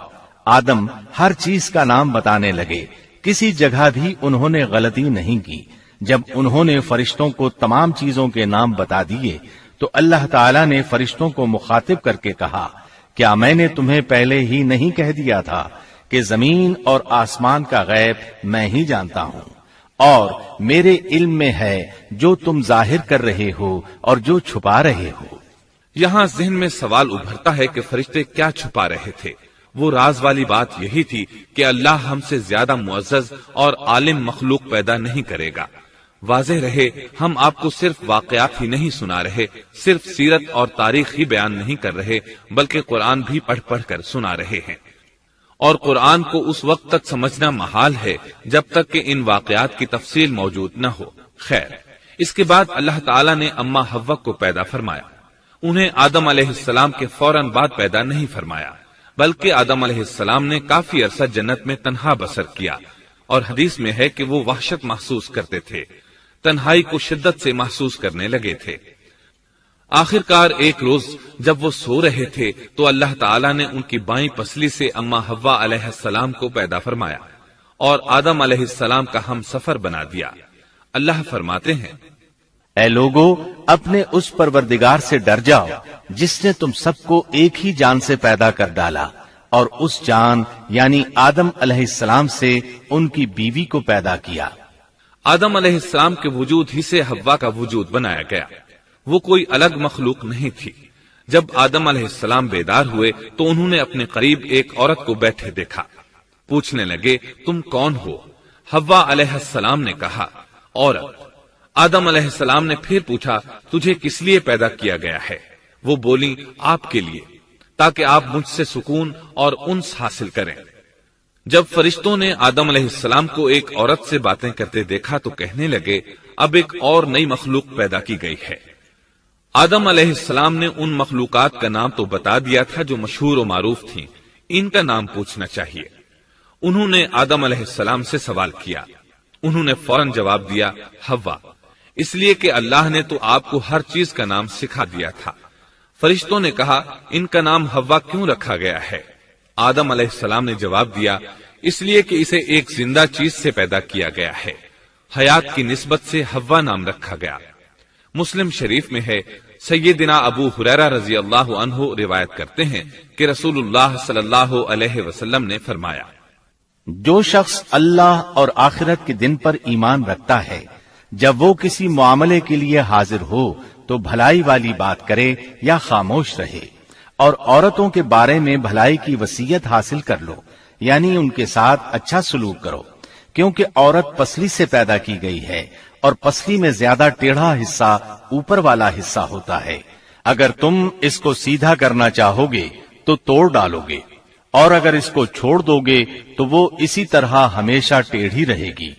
آدم ہر چیز کا نام بتانے لگے، کسی جگہ بھی انہوں نے غلطی نہیں کی۔ جب انہوں نے فرشتوں کو تمام چیزوں کے نام بتا دیے تو اللہ تعالیٰ نے فرشتوں کو مخاطب کر کے کہا، کیا میں نے تمہیں پہلے ہی نہیں کہہ دیا تھا کہ زمین اور آسمان کا غیب میں ہی جانتا ہوں، اور میرے علم میں ہے جو تم ظاہر کر رہے ہو اور جو چھپا رہے ہو۔ یہاں ذہن میں سوال ابھرتا ہے کہ فرشتے کیا چھپا رہے تھے؟ وہ راز والی بات یہی تھی کہ اللہ ہم سے زیادہ معزز اور عالم مخلوق پیدا نہیں کرے گا۔ واضح رہے، ہم آپ کو صرف واقعات ہی نہیں سنا رہے، صرف سیرت اور تاریخ ہی بیان نہیں کر رہے، بلکہ قرآن بھی پڑھ پڑھ کر سنا رہے ہیں۔ اور قرآن کو اس وقت تک سمجھنا محال ہے جب تک کہ ان واقعات کی تفصیل موجود نہ ہو۔ خیر، اس کے بعد اللہ تعالیٰ نے اماں حوا کو پیدا فرمایا۔ انہیں آدم علیہ السلام کے فوراً بعد پیدا نہیں فرمایا، بلکہ آدم علیہ السلام نے کافی عرصہ جنت میں تنہا بسر کیا، اور حدیث میں ہے کہ وہ وحشت محسوس کرتے تھے، تنہائی کو شدت سے محسوس کرنے لگے تھے۔ آخرکار ایک روز جب وہ سو رہے تھے تو اللہ تعالیٰ نے ان کی بائیں پسلی سے اماں حوا علیہ السلام کو پیدا فرمایا اور آدم علیہ السلام کا ہم سفر بنا دیا۔ اللہ فرماتے ہیں، اے لوگو اپنے اس پروردگار سے ڈر جاؤ جس نے تم سب کو ایک ہی جان سے پیدا کر ڈالا، اور اس جان یعنی آدم علیہ السلام سے ان کی بیوی کو پیدا کیا۔ آدم علیہ السلام کے وجود ہی سے حوا کا وجود بنایا گیا، وہ کوئی الگ مخلوق نہیں تھی۔ جب آدم علیہ السلام بیدار ہوئے تو انہوں نے اپنے قریب ایک عورت کو بیٹھے دیکھا۔ پوچھنے لگے، تم کون ہو؟ حوا علیہ السلام نے کہا، عورت۔ آدم علیہ السلام نے پھر پوچھا، تجھے کس لیے پیدا کیا گیا ہے؟ وہ بولی، آپ کے لیے، تاکہ آپ مجھ سے سکون اور انس حاصل کریں۔ جب فرشتوں نے آدم علیہ السلام کو ایک عورت سے باتیں کرتے دیکھا تو کہنے لگے، اب ایک اور نئی مخلوق پیدا کی گئی ہے۔ آدم علیہ السلام نے ان مخلوقات کا نام تو بتا دیا تھا جو مشہور و معروف تھیں، ان کا نام پوچھنا چاہیے۔ انہوں نے آدم علیہ السلام سے سوال کیا، انہوں نے فوراً جواب دیا، حوا، اس لیے کہ اللہ نے تو آپ کو ہر چیز کا نام سکھا دیا تھا۔ فرشتوں نے کہا، ان کا نام حوا کیوں رکھا گیا ہے؟ آدم علیہ السلام نے جواب دیا، اس لیے کہ اسے ایک زندہ چیز سے پیدا کیا گیا ہے، حیات کی نسبت سے حوا نام رکھا گیا۔ مسلم شریف میں ہے، سیدنا ابو ہریرہ رضی اللہ عنہ روایت کرتے ہیں کہ رسول اللہ صلی اللہ علیہ وسلم نے فرمایا، جو شخص اللہ اور آخرت کے دن پر ایمان رکھتا ہے، جب وہ کسی معاملے کے لیے حاضر ہو تو بھلائی والی بات کرے یا خاموش رہے، اور عورتوں کے بارے میں بھلائی کی وصیت حاصل کر لو، یعنی ان کے ساتھ اچھا سلوک کرو، کیونکہ عورت پسلی سے پیدا کی گئی ہے، اور پسلی میں زیادہ ٹیڑھا حصہ اوپر والا حصہ ہوتا ہے۔ اگر تم اس کو سیدھا کرنا چاہو گے تو توڑ ڈالو گے، اور اگر اس کو چھوڑ دو گے تو وہ اسی طرح ہمیشہ ٹیڑھی رہے گی۔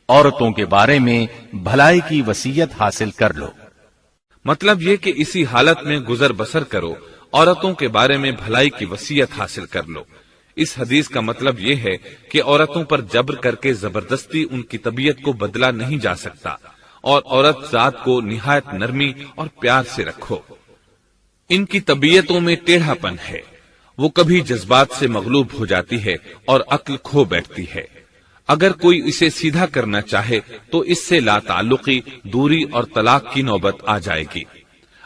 عورتوں کے بارے میں بھلائی کی وصیت حاصل کر لو۔ مطلب یہ کہ اسی حالت میں گزر بسر کرو، عورتوں کے بارے میں بھلائی کی وصیت حاصل کر لو۔ اس حدیث کا مطلب یہ ہے کہ عورتوں پر جبر کر کے زبردستی ان کی طبیعت کو بدلا نہیں جا سکتا، اور عورت ذات کو نہایت نرمی اور پیار سے رکھو۔ ان کی طبیعتوں میں ٹیڑھا پن ہے، وہ کبھی جذبات سے مغلوب ہو جاتی ہے اور عقل کھو بیٹھتی ہے۔ اگر کوئی اسے سیدھا کرنا چاہے تو اس سے لا تعلقی، دوری اور طلاق کی نوبت آ جائے گی۔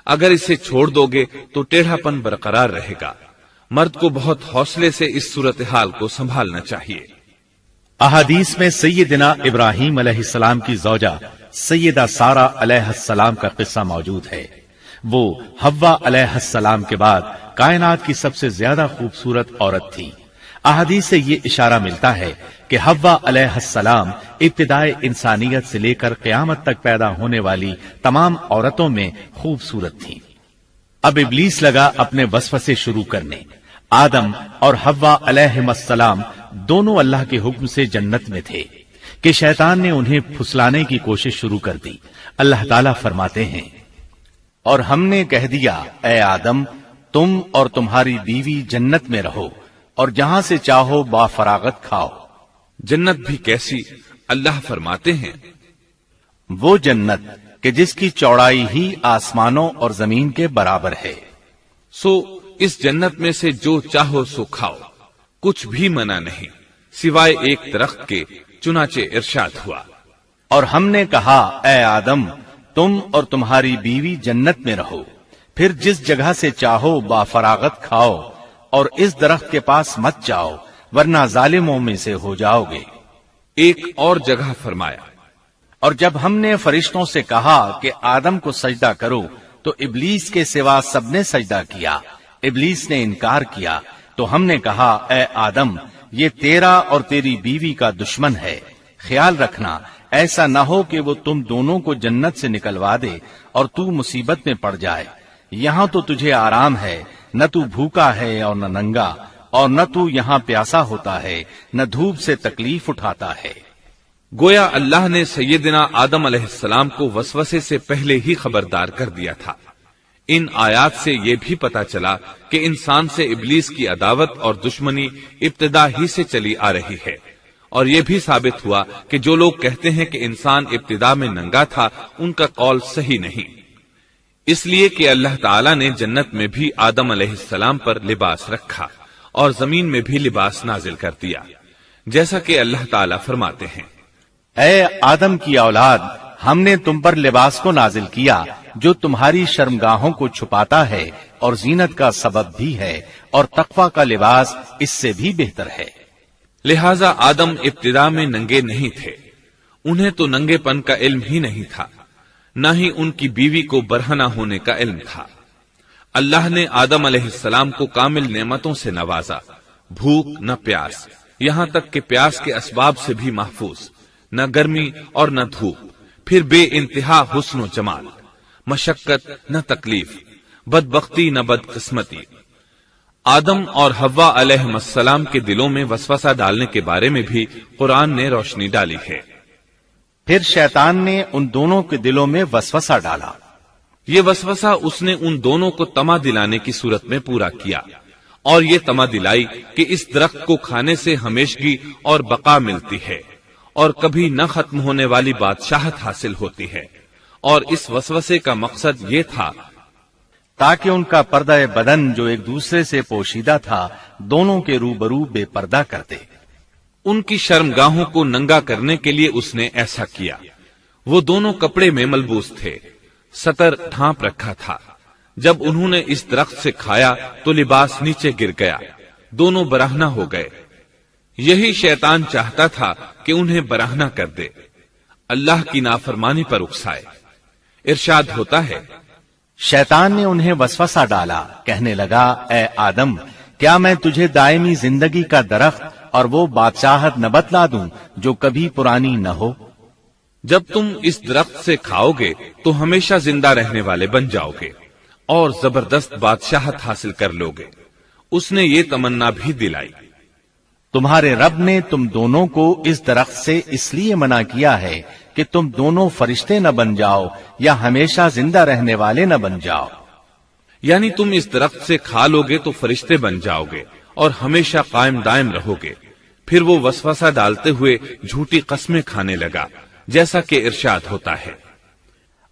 اگر اسے چھوڑ دو گے تو ٹیڑھا پن برقرار رہے گا۔ مرد کو بہت حوصلے سے اس صورتحال کو سنبھالنا چاہیے۔ احادیث میں سیدنا ابراہیم علیہ السلام کی زوجہ سیدہ سارہ علیہ السلام کا قصہ موجود ہے۔ وہ حوا علیہ السلام کے بعد کائنات کی سب سے زیادہ خوبصورت عورت تھی۔ احادیث سے یہ اشارہ ملتا ہے کہ حوا علیہ السلام ابتدائے انسانیت سے لے کر قیامت تک پیدا ہونے والی تمام عورتوں میں خوبصورت تھیں۔ اب ابلیس لگا اپنے وسوسے شروع کرنے۔ آدم اور حوا علیہ السلام دونوں اللہ کے حکم سے جنت میں تھے کہ شیطان نے انہیں پھسلانے کی کوشش شروع کر دی۔ اللہ تعالیٰ فرماتے ہیں، اور ہم نے کہہ دیا اے آدم تم اور تمہاری بیوی جنت میں رہو اور جہاں سے چاہو با فراغت کھاؤ۔ جنت بھی کیسی؟ اللہ فرماتے ہیں، وہ جنت کہ جس کی چوڑائی ہی آسمانوں اور زمین کے برابر ہے۔ سو اس جنت میں سے جو چاہو سو کھاؤ، کچھ بھی منع نہیں سوائے ایک درخت کے، چنانچہ ارشاد ہوا، اور ہم نے کہا اے آدم تم اور تمہاری بیوی جنت میں رہو، پھر جس جگہ سے چاہو با فراغت کھاؤ اور اس درخت کے پاس مت جاؤ ورنہ ظالموں میں سے ہو جاؤ گے۔ ایک اور جگہ فرمایا، اور جب ہم نے فرشتوں سے کہا کہ آدم کو سجدہ کرو تو ابلیس کے سوا سب نے سجدہ کیا۔ ابلیس نے انکار کیا تو ہم نے کہا اے آدم یہ تیرا اور تیری بیوی کا دشمن ہے، خیال رکھنا ایسا نہ ہو کہ وہ تم دونوں کو جنت سے نکلوا دے اور تو مصیبت میں پڑ جائے۔ یہاں تو تجھے آرام ہے، نہ تو بھوکا ہے اور نہ ننگا، اور نہ تو یہاں پیاسا ہوتا ہے، نہ دھوپ سے تکلیف اٹھاتا ہے۔ گویا اللہ نے سیدنا آدم علیہ السلام کو وسوسے سے پہلے ہی خبردار کر دیا تھا۔ ان آیات سے یہ بھی پتا چلا کہ انسان سے ابلیس کی عداوت اور دشمنی ابتدا ہی سے چلی آ رہی ہے، اور یہ بھی ثابت ہوا کہ جو لوگ کہتے ہیں کہ انسان ابتدا میں ننگا تھا ان کا قول صحیح نہیں، اس لیے کہ اللہ تعالیٰ نے جنت میں بھی آدم علیہ السلام پر لباس رکھا اور زمین میں بھی لباس نازل کر دیا، جیسا کہ اللہ تعالیٰ فرماتے ہیں، اے آدم کی اولاد ہم نے تم پر لباس کو نازل کیا جو تمہاری شرمگاہوں کو چھپاتا ہے اور زینت کا سبب بھی ہے، اور تقوی کا لباس اس سے بھی بہتر ہے۔ لہذا آدم ابتدا میں ننگے نہیں تھے، انہیں تو ننگے پن کا علم ہی نہیں تھا، نہ ہی ان کی بیوی کو برہنہ ہونے کا علم تھا۔ اللہ نے آدم علیہ السلام کو کامل نعمتوں سے نوازا، بھوک نہ پیاس، یہاں تک کہ پیاس کے اسباب سے بھی محفوظ، نہ گرمی اور نہ دھوپ، پھر بے انتہا حسن و جمال، مشقت نہ تکلیف، بدبختی نہ بدقسمتی۔ آدم اور حوا علیہ السلام کے دلوں میں وسوسہ ڈالنے کے بارے میں بھی قرآن نے روشنی ڈالی ہے۔ پھر شیطان نے ان دونوں کے دلوں میں وسوسہ ڈالا۔ یہ وسوسہ اس نے ان دونوں کو طمع دلانے کی صورت میں پورا کیا، اور یہ طمع دلائی کہ اس درخت کو کھانے سے ہمیشگی اور بقا ملتی ہے اور کبھی نہ ختم ہونے والی بادشاہت حاصل ہوتی ہے، اور اس وسوسے کا مقصد یہ تھا تاکہ ان کا پردہ بدن جو ایک دوسرے سے پوشیدہ تھا دونوں کے روبرو بے پردہ کر دے۔ ان کی شرمگاہوں کو ننگا کرنے کے لیے اس نے ایسا کیا۔ وہ دونوں کپڑے میں ملبوس تھے، ستر ڈھانپ رکھا تھا۔ جب انہوں نے اس درخت سے کھایا تو لباس نیچے گر گیا، دونوں برہنہ ہو گئے۔ یہی شیطان چاہتا تھا کہ انہیں برہنہ کر دے، اللہ کی نافرمانی پر اکسائے۔ ارشاد ہوتا ہے، شیطان نے انہیں وسوسہ ڈالا، کہنے لگا اے آدم کیا میں تجھے دائمی زندگی کا درخت اور وہ بادشاہت نہ بتلا دوں جو کبھی پرانی نہ ہو؟ جب تم اس درخت سے کھاؤ گے تو ہمیشہ زندہ رہنے والے بن جاؤ گے اور زبردست بادشاہت حاصل کر لو گے۔ اس نے یہ تمنا بھی دلائی۔ تمہارے رب نے تم دونوں کو اس درخت سے اس لیے منع کیا ہے کہ تم دونوں فرشتے نہ بن جاؤ یا ہمیشہ زندہ رہنے والے نہ بن جاؤ۔ یعنی تم اس درخت سے کھا لو گے تو فرشتے بن جاؤ گے اور ہمیشہ قائم دائم رہو گے۔ پھر وہ وسوسہ ڈالتے ہوئے جھوٹی قسمیں کھانے لگا، جیسا کہ ارشاد ہوتا ہے،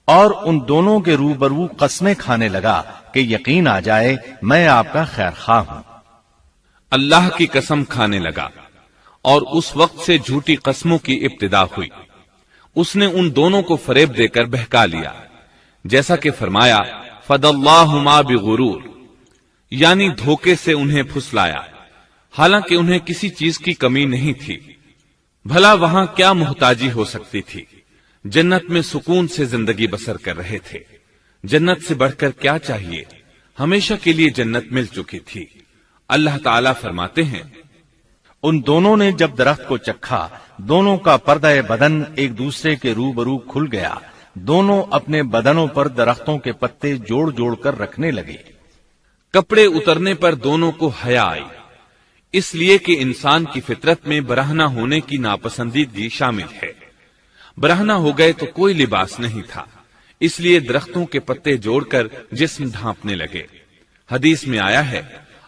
اور ان دونوں کے روبرو قسمیں کھانے لگا کہ یقین آ جائے میں آپ کا خیر خواہ ہوں۔ اللہ کی قسم کھانے لگا، اور اس وقت سے جھوٹی قسموں کی ابتدا ہوئی۔ اس نے ان دونوں کو فریب دے کر بہکا لیا، جیسا کہ فرمایا فَدَلَّاهُمَا بِغُرُورٍ، یعنی دھوکے سے انہیں پھسلایا، حالانکہ انہیں کسی چیز کی کمی نہیں تھی۔ بھلا وہاں کیا محتاجی ہو سکتی تھی؟ جنت میں سکون سے زندگی بسر کر رہے تھے۔ جنت سے بڑھ کر کیا چاہیے؟ ہمیشہ کے لیے جنت مل چکی تھی۔ اللہ تعالیٰ فرماتے ہیں، ان دونوں نے جب درخت کو چکھا، دونوں کا پردہ بدن ایک دوسرے کے روبرو کھل گیا، دونوں اپنے بدنوں پر درختوں کے پتے جوڑ جوڑ کر رکھنے لگے۔ کپڑے اترنے پر دونوں کو حیا آئی، اس لیے کہ انسان کی فطرت میں برہنہ ہونے کی ناپسندیدگی شامل ہے۔ برہنہ ہو گئے تو کوئی لباس نہیں تھا، اس لیے درختوں کے پتے جوڑ کر جسم ڈھانپنے لگے۔ حدیث میں آیا ہے،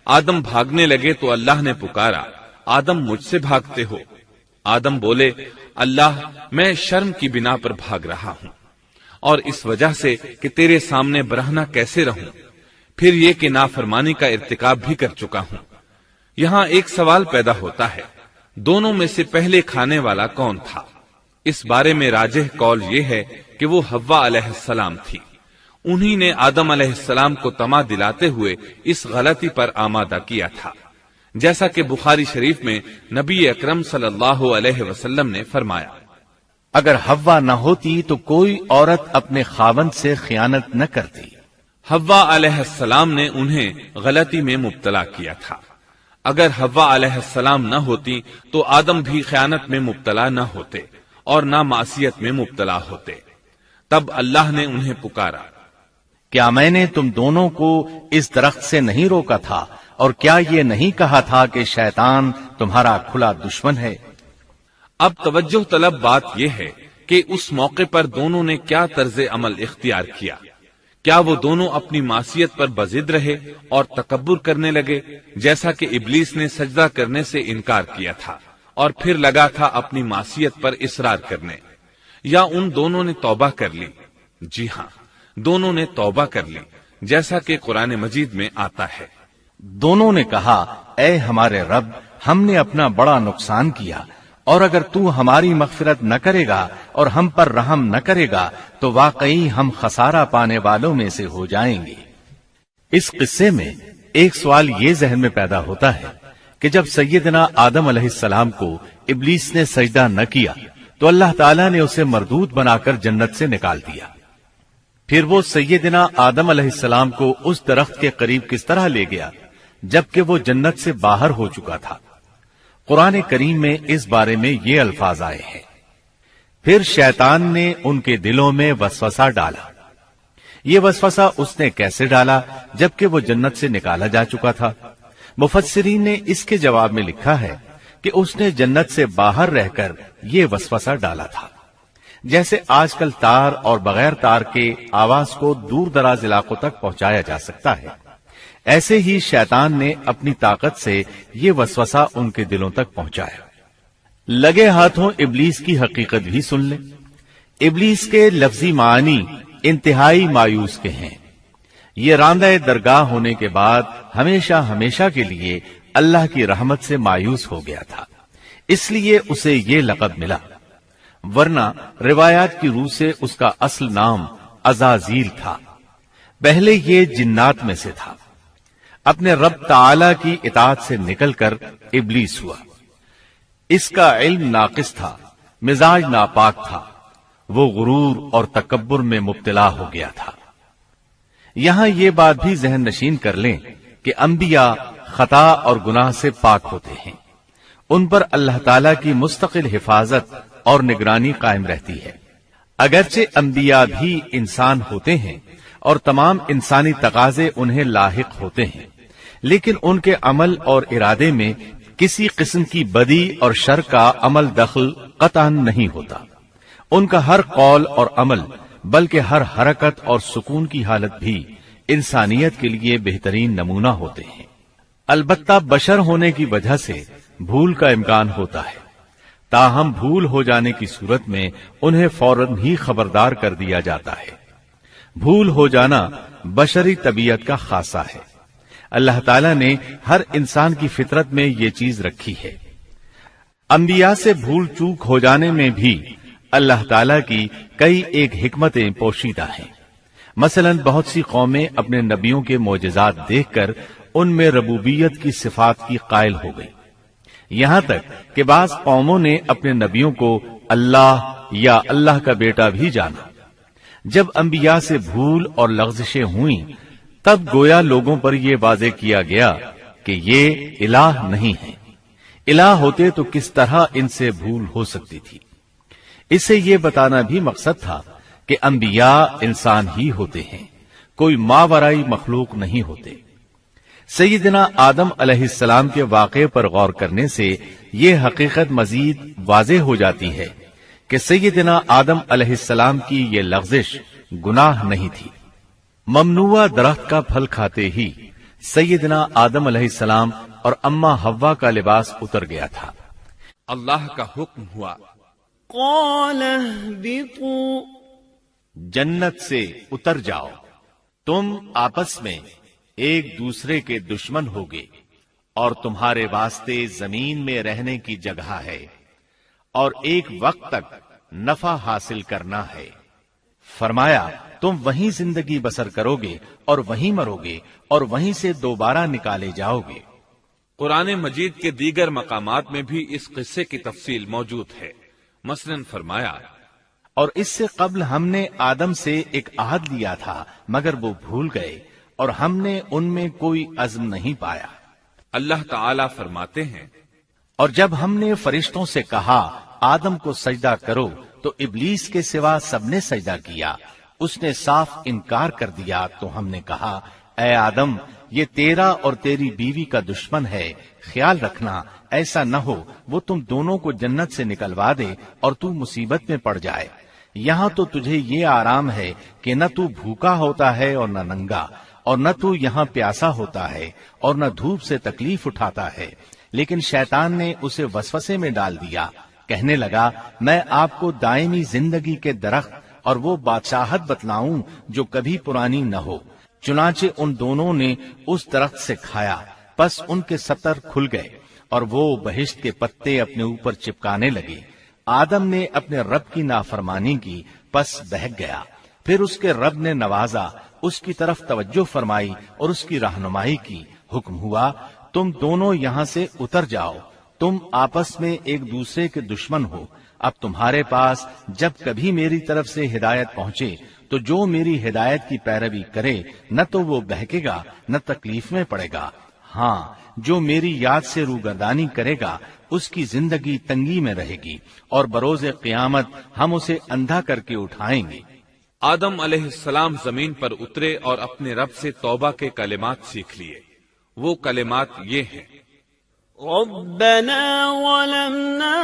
آدم بھاگنے لگے تو اللہ نے پکارا، آدم مجھ سے بھاگتے ہو؟ آدم بولے، اللہ میں شرم کی بنا پر بھاگ رہا ہوں، اور اس وجہ سے کہ تیرے سامنے برہنہ کیسے رہوں، پھر یہ کہ نافرمانی کا ارتکاب بھی کر چکا ہوں۔ یہاں ایک سوال پیدا ہوتا ہے، دونوں میں سے پہلے کھانے والا کون تھا؟ اس بارے میں راجح قول یہ ہے کہ وہ حوا علیہ السلام تھی۔ انہی نے آدم علیہ السلام کو طمع دلاتے ہوئے اس غلطی پر آمادہ کیا تھا، جیسا کہ بخاری شریف میں نبی اکرم صلی اللہ علیہ وسلم نے فرمایا، اگر حوا نہ ہوتی تو کوئی عورت اپنے خاوند سے خیانت نہ کرتی۔ حوا علیہ السلام نے انہیں غلطی میں مبتلا کیا تھا۔ اگر حوا علیہ السلام نہ ہوتی تو آدم بھی خیانت میں مبتلا نہ ہوتے اور نہ معصیت میں مبتلا ہوتے۔ تب اللہ نے انہیں پکارا، کیا میں نے تم دونوں کو اس درخت سے نہیں روکا تھا، اور کیا یہ نہیں کہا تھا کہ شیطان تمہارا کھلا دشمن ہے؟ اب توجہ طلب بات یہ ہے کہ اس موقع پر دونوں نے کیا طرز عمل اختیار کیا۔ کیا وہ دونوں اپنی معصیت پر بضد رہے اور تکبر کرنے لگے، جیسا کہ ابلیس نے سجدہ کرنے سے انکار کیا تھا اور پھر لگا تھا اپنی معصیت پر اصرار کرنے، یا ان دونوں نے توبہ کر لی؟ جی ہاں، دونوں نے توبہ کر لی، جیسا کہ قرآن مجید میں آتا ہے، دونوں نے کہا، اے ہمارے رب، ہم نے اپنا بڑا نقصان کیا، اور اگر تو ہماری مغفرت نہ کرے گا اور ہم پر رحم نہ کرے گا تو واقعی ہم خسارہ پانے والوں میں سے ہو جائیں گے۔ اس قصے میں ایک سوال یہ ذہن میں پیدا ہوتا ہے کہ جب سیدنا آدم علیہ السلام کو ابلیس نے سجدہ نہ کیا تو اللہ تعالیٰ نے اسے مردود بنا کر جنت سے نکال دیا، پھر وہ سیدنا آدم علیہ السلام کو اس درخت کے قریب کس طرح لے گیا جبکہ وہ جنت سے باہر ہو چکا تھا؟ قرآن کریم میں اس بارے میں یہ الفاظ آئے ہیں، پھر شیطان نے ان کے دلوں میں وسوسہ ڈالا۔ یہ وسوسہ اس نے کیسے ڈالا جبکہ وہ جنت سے نکالا جا چکا تھا؟ مفسرین نے اس کے جواب میں لکھا ہے کہ اس نے جنت سے باہر رہ کر یہ وسوسہ ڈالا تھا، جیسے آج کل تار اور بغیر تار کے آواز کو دور دراز علاقوں تک پہنچایا جا سکتا ہے، ایسے ہی شیطان نے اپنی طاقت سے یہ وسوسہ ان کے دلوں تک پہنچایا۔ لگے ہاتھوں ابلیس کی حقیقت بھی سن لیں۔ ابلیس کے لفظی معنی انتہائی مایوس کے ہیں۔ یہ راندہ درگاہ ہونے کے بعد ہمیشہ ہمیشہ کے لیے اللہ کی رحمت سے مایوس ہو گیا تھا، اس لیے اسے یہ لقب ملا، ورنہ روایات کی روح سے اس کا اصل نام عزازیل تھا۔ پہلے یہ جنات میں سے تھا، اپنے رب تعالی کی اطاعت سے نکل کر ابلیس ہوا۔ اس کا علم ناقص تھا، مزاج ناپاک تھا، وہ غرور اور تکبر میں مبتلا ہو گیا تھا۔ یہاں یہ بات بھی ذہن نشین کر لیں کہ انبیاء خطا اور گناہ سے پاک ہوتے ہیں، ان پر اللہ تعالی کی مستقل حفاظت اور نگرانی قائم رہتی ہے۔ اگرچہ انبیاء بھی انسان ہوتے ہیں اور تمام انسانی تقاضے انہیں لاحق ہوتے ہیں، لیکن ان کے عمل اور ارادے میں کسی قسم کی بدی اور شر کا عمل دخل قطعاً نہیں ہوتا۔ ان کا ہر قول اور عمل بلکہ ہر حرکت اور سکون کی حالت بھی انسانیت کے لیے بہترین نمونہ ہوتے ہیں۔ البتہ بشر ہونے کی وجہ سے بھول کا امکان ہوتا ہے، تاہم بھول ہو جانے کی صورت میں انہیں فوراً ہی خبردار کر دیا جاتا ہے۔ بھول ہو جانا بشری طبیعت کا خاصہ ہے۔ اللہ تعالیٰ نے ہر انسان کی فطرت میں یہ چیز رکھی ہے۔ انبیاء سے بھول چوک ہو جانے میں بھی اللہ تعالیٰ کی کئی ایک حکمتیں پوشیدہ ہیں۔ مثلا بہت سی قومیں اپنے نبیوں کے معجزات دیکھ کر ان میں ربوبیت کی صفات کی قائل ہو گئی، یہاں تک کہ بعض قوموں نے اپنے نبیوں کو اللہ یا اللہ کا بیٹا بھی جانا۔ جب انبیاء سے بھول اور لغزشیں ہوئیں تب گویا لوگوں پر یہ واضح کیا گیا کہ یہ الہ نہیں ہے، الہ ہوتے تو کس طرح ان سے بھول ہو سکتی تھی۔ اس سے یہ بتانا بھی مقصد تھا کہ انبیاء انسان ہی ہوتے ہیں، کوئی ماورائی مخلوق نہیں ہوتے۔ سیدنا آدم علیہ السلام کے واقعے پر غور کرنے سے یہ حقیقت مزید واضح ہو جاتی ہے کہ سیدنا آدم علیہ السلام کی یہ لغزش گناہ نہیں تھی۔ ممنوع درخت کا پھل کھاتے ہی سیدنا آدم علیہ السلام اور اماں حوا کا لباس اتر گیا تھا۔ اللہ کا حکم ہوا، قال اهبطوا، جنت سے اتر جاؤ، تم آپس میں ایک دوسرے کے دشمن ہوگے اور تمہارے واسطے زمین میں رہنے کی جگہ ہے اور ایک وقت تک نفع حاصل کرنا ہے۔ فرمایا تم وہیں زندگی بسر کرو گے اور وہیں مرو گے اور وہیں سے دوبارہ نکالے جاؤ گے۔ قرآن مجید کے دیگر مقامات میں بھی اس قصے کی تفصیل موجود ہے۔ مثلاً فرمایا، اور اس سے قبل ہم نے آدم سے ایک عہد لیا تھا مگر وہ بھول گئے اور ہم نے ان میں کوئی عزم نہیں پایا۔ اللہ تعالیٰ فرماتے ہیں، اور جب ہم نے فرشتوں سے کہا آدم کو سجدہ کرو تو ابلیس کے سوا سب نے سجدہ کیا، اس نے صاف انکار کر دیا تو ہم نے کہا اے آدم یہ تیرا اور تیری بیوی کا دشمن ہے، خیال رکھنا ایسا نہ ہو وہ تم دونوں کو جنت سے نکلوا دے اور تو مصیبت میں پڑ جائے۔ یہاں تو تجھے یہ آرام ہے کہ نہ تو بھوکا ہوتا ہے اور نہ ننگا، اور نہ تو یہاں پیاسا ہوتا ہے اور نہ دھوپ سے تکلیف اٹھاتا ہے۔ لیکن شیطان نے اسے وسوسے میں ڈال دیا، کہنے لگا میں آپ کو دائمی زندگی کے درخت اور وہ بادشاہت بتلاؤں جو کبھی پرانی نہ ہو۔ چنانچہ ان دونوں نے اس درخت سے کھایا، پس ان کے ستر کھل گئے اور وہ بہشت کے پتے اپنے اوپر چپکانے لگے۔ آدم نے اپنے رب کی نافرمانی کی، پس بہک گیا۔ پھر اس کے رب نے نوازا، اس کی طرف توجہ فرمائی اور اس کی رہنمائی کی۔ حکم ہوا تم دونوں یہاں سے اتر جاؤ، تم آپس میں ایک دوسرے کے دشمن ہو۔ اب تمہارے پاس جب کبھی میری طرف سے ہدایت پہنچے تو جو میری ہدایت کی پیروی کرے نہ تو وہ بہکے گا نہ تکلیف میں پڑے گا، ہاں جو میری یاد سے روگردانی کرے گا اس کی زندگی تنگی میں رہے گی اور بروز قیامت ہم اسے اندھا کر کے اٹھائیں گے۔ آدم علیہ السلام زمین پر اترے اور اپنے رب سے توبہ کے کلمات سیکھ لیے۔ وہ کلمات یہ ہیں، ربنا ظلمنا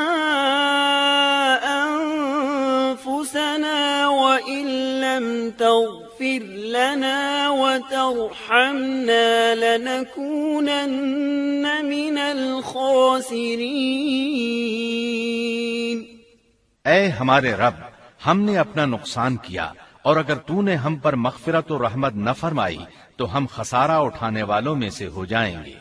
أنفسنا وإن لم تغفر لنا وترحمنا لنكونن من الخاسرين۔ اے ہمارے رب، ہم نے اپنا نقصان کیا اور اگر تو نے ہم پر مغفرت و رحمت نہ فرمائی تو ہم خسارہ اٹھانے والوں میں سے ہو جائیں گے۔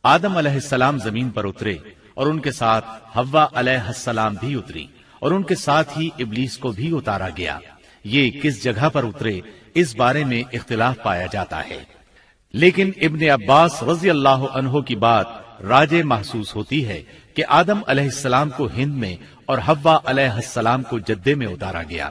آدم علیہ السلام زمین پر اترے اور ان کے ساتھ حوا علیہ السلام بھی اتری اور ان کے ساتھ ہی ابلیس کو بھی اتارا گیا۔ یہ کس جگہ پر اترے اس بارے میں اختلاف پایا جاتا ہے، لیکن ابن عباس رضی اللہ عنہ کی بات راجح محسوس ہوتی ہے کہ آدم علیہ السلام کو ہند میں اور حوا علیہ السلام کو جدے میں اتارا گیا۔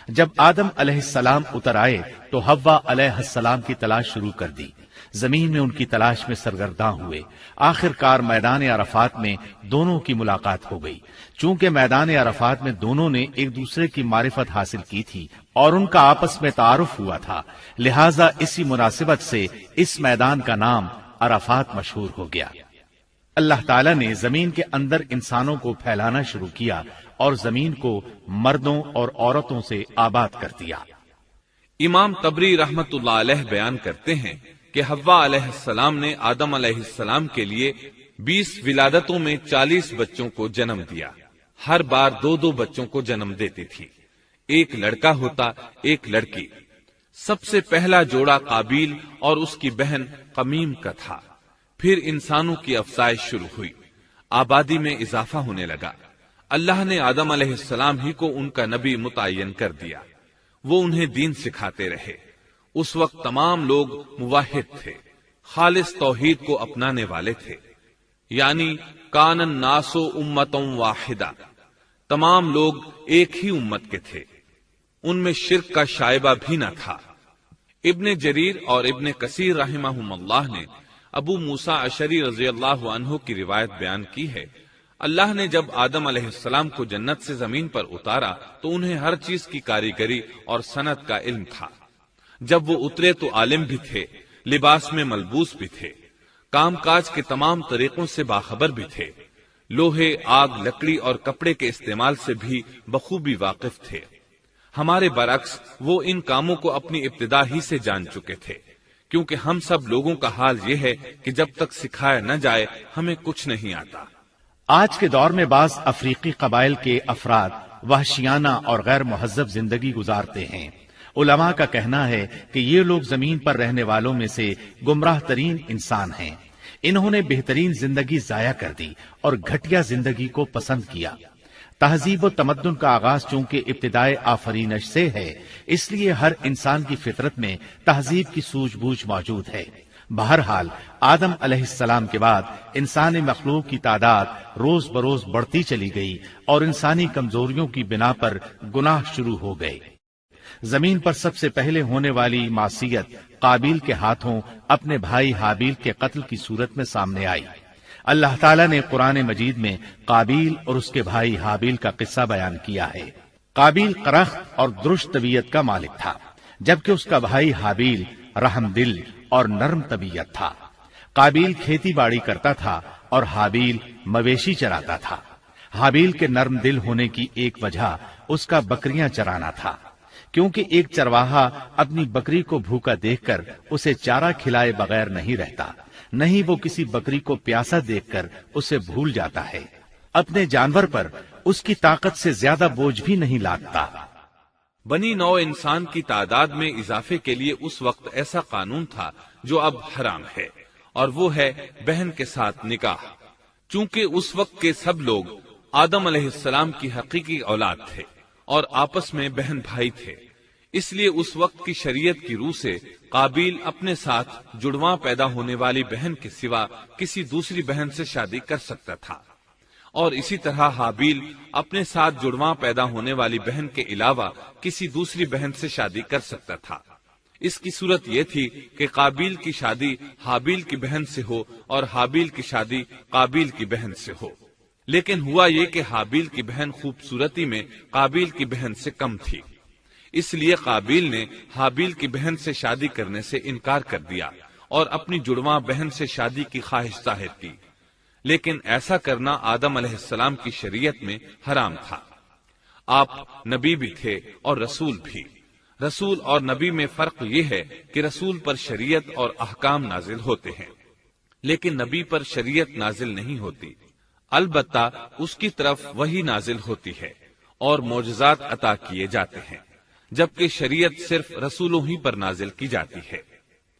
جب آدم علیہ السلام اتر آئے تو حوا علیہ السلام کی تلاش شروع کر دی، زمین میں ان کی تلاش میں سرگرداں ہوئے۔ آخر کار میدان عرفات میں دونوں کی ملاقات ہو گئی۔ چونکہ میدان عرفات میں دونوں نے ایک دوسرے کی معرفت حاصل کی تھی اور ان کا آپس میں تعارف ہوا تھا، لہٰذا اسی مناسبت سے اس میدان کا نام عرفات مشہور ہو گیا۔ اللہ تعالیٰ نے زمین کے اندر انسانوں کو پھیلانا شروع کیا اور زمین کو مردوں اور عورتوں سے آباد کر دیا۔ امام طبری رحمت اللہ علیہ بیان کرتے ہیں کہ حوا علیہ السلام نے آدم علیہ السلام کے لیے 20 ولادتوں میں 40 بچوں کو جنم دیا۔ ہر بار 2 بچوں کو جنم دیتی تھی، ایک لڑکا ہوتا ایک لڑکی۔ سب سے پہلا جوڑا قابیل اور اس کی بہن قمیم کا تھا۔ پھر انسانوں کی افزائش شروع ہوئی، آبادی میں اضافہ ہونے لگا۔ اللہ نے آدم علیہ السلام ہی کو ان کا نبی متعین کر دیا، وہ انہیں دین سکھاتے رہے۔ اس وقت تمام لوگ موحد تھے، خالص توحید کو اپنانے والے تھے، یعنی کان الناس امۃ واحدہ، تمام لوگ ایک ہی امت کے تھے، ان میں شرک کا شائبہ بھی نہ تھا۔ ابن جریر اور ابن کثیر رحمہم اللہ نے ابو موسیٰ اشعری رضی اللہ عنہ کی روایت بیان کی ہے، اللہ نے جب آدم علیہ السلام کو جنت سے زمین پر اتارا تو انہیں ہر چیز کی کاریگری اور صنعت کا علم تھا۔ جب وہ اترے تو عالم بھی تھے، لباس میں ملبوس بھی تھے، کام کاج کے تمام طریقوں سے باخبر بھی تھے، لوہے، آگ، لکڑی اور کپڑے کے استعمال سے بھی بخوبی واقف تھے۔ ہمارے برعکس وہ ان کاموں کو اپنی ابتدا ہی سے جان چکے تھے، کیونکہ ہم سب لوگوں کا حال یہ ہے کہ جب تک سکھایا نہ جائے ہمیں کچھ نہیں آتا۔ آج کے دور میں بعض افریقی قبائل کے افراد وحشیانہ اور غیر مہذب زندگی گزارتے ہیں۔ علماء کا کہنا ہے کہ یہ لوگ زمین پر رہنے والوں میں سے گمراہ ترین انسان ہیں۔ انہوں نے بہترین زندگی ضائع کر دی اور گھٹیا زندگی کو پسند کیا۔ تہذیب و تمدن کا آغاز چونکہ ابتدائے آفرینش سے ہے، اس لیے ہر انسان کی فطرت میں تہذیب کی سوجھ بوجھ موجود ہے۔ بہرحال آدم علیہ السلام کے بعد انسانی مخلوق کی تعداد روز بروز بڑھتی چلی گئی اور انسانی کمزوریوں کی بنا پر گناہ شروع ہو گئے۔ زمین پر سب سے پہلے ہونے والی معصیت قابیل کے ہاتھوں اپنے بھائی حابیل کے قتل کی صورت میں سامنے آئی۔ اللہ تعالیٰ نے قرآن مجید میں قابیل اور اس کے بھائی حابیل کا قصہ بیان کیا ہے۔ قابیل قرخت اور درشت طبیعت کا مالک تھا، جبکہ اس کا بھائی حابیل رحم دل اور نرم طبیعت تھا۔ قابیل کھیتی باڑی کرتا تھا اور حابیل مویشی چراتا تھا۔ حابیل کے نرم دل ہونے کی ایک وجہ اس کا بکریاں چرانا تھا، کیونکہ ایک چرواہا اپنی بکری کو بھوکا دیکھ کر اسے چارہ کھلائے بغیر نہیں رہتا، نہیں وہ کسی بکری کو پیاسا دیکھ کر اسے بھول جاتا ہے۔ اپنے جانور پر اس کی طاقت سے زیادہ بوجھ بھی نہیں لادتا۔ بنی نوع انسان کی تعداد میں اضافے کے لیے اس وقت ایسا قانون تھا جو اب حرام ہے، اور وہ ہے بہن کے ساتھ نکاح۔ چونکہ اس وقت کے سب لوگ آدم علیہ السلام کی حقیقی اولاد تھے اور آپس میں بہن بھائی تھے، اس لیے اس وقت کی شریعت کی روح سے قابیل اپنے ساتھ جڑواں پیدا ہونے والی بہن کے سوا کسی دوسری بہن سے شادی کر سکتا تھا، اور اسی طرح حابیل اپنے ساتھ جڑواں پیدا ہونے والی بہن کے علاوہ کسی دوسری بہن سے شادی کر سکتا تھا۔ اس کی صورت یہ تھی کہ قابیل کی شادی حابیل کی بہن سے ہو اور حابیل کی شادی قابیل کی بہن سے ہو، لیکن ہوا یہ کہ حابیل کی بہن خوبصورتی میں قابیل کی بہن سے کم تھی، اس لیے قابیل نے حابیل کی بہن سے شادی کرنے سے انکار کر دیا اور اپنی جڑواں بہن سے شادی کی خواہش ظاہر کی، لیکن ایسا کرنا آدم علیہ السلام کی شریعت میں حرام تھا۔ آپ نبی بھی تھے اور رسول بھی۔ رسول اور نبی میں فرق یہ ہے کہ رسول پر شریعت اور احکام نازل ہوتے ہیں، لیکن نبی پر شریعت نازل نہیں ہوتی، البتہ اس کی طرف وحی نازل ہوتی ہے اور معجزات عطا کیے جاتے ہیں، جبکہ شریعت صرف رسولوں ہی پر نازل کی جاتی ہے۔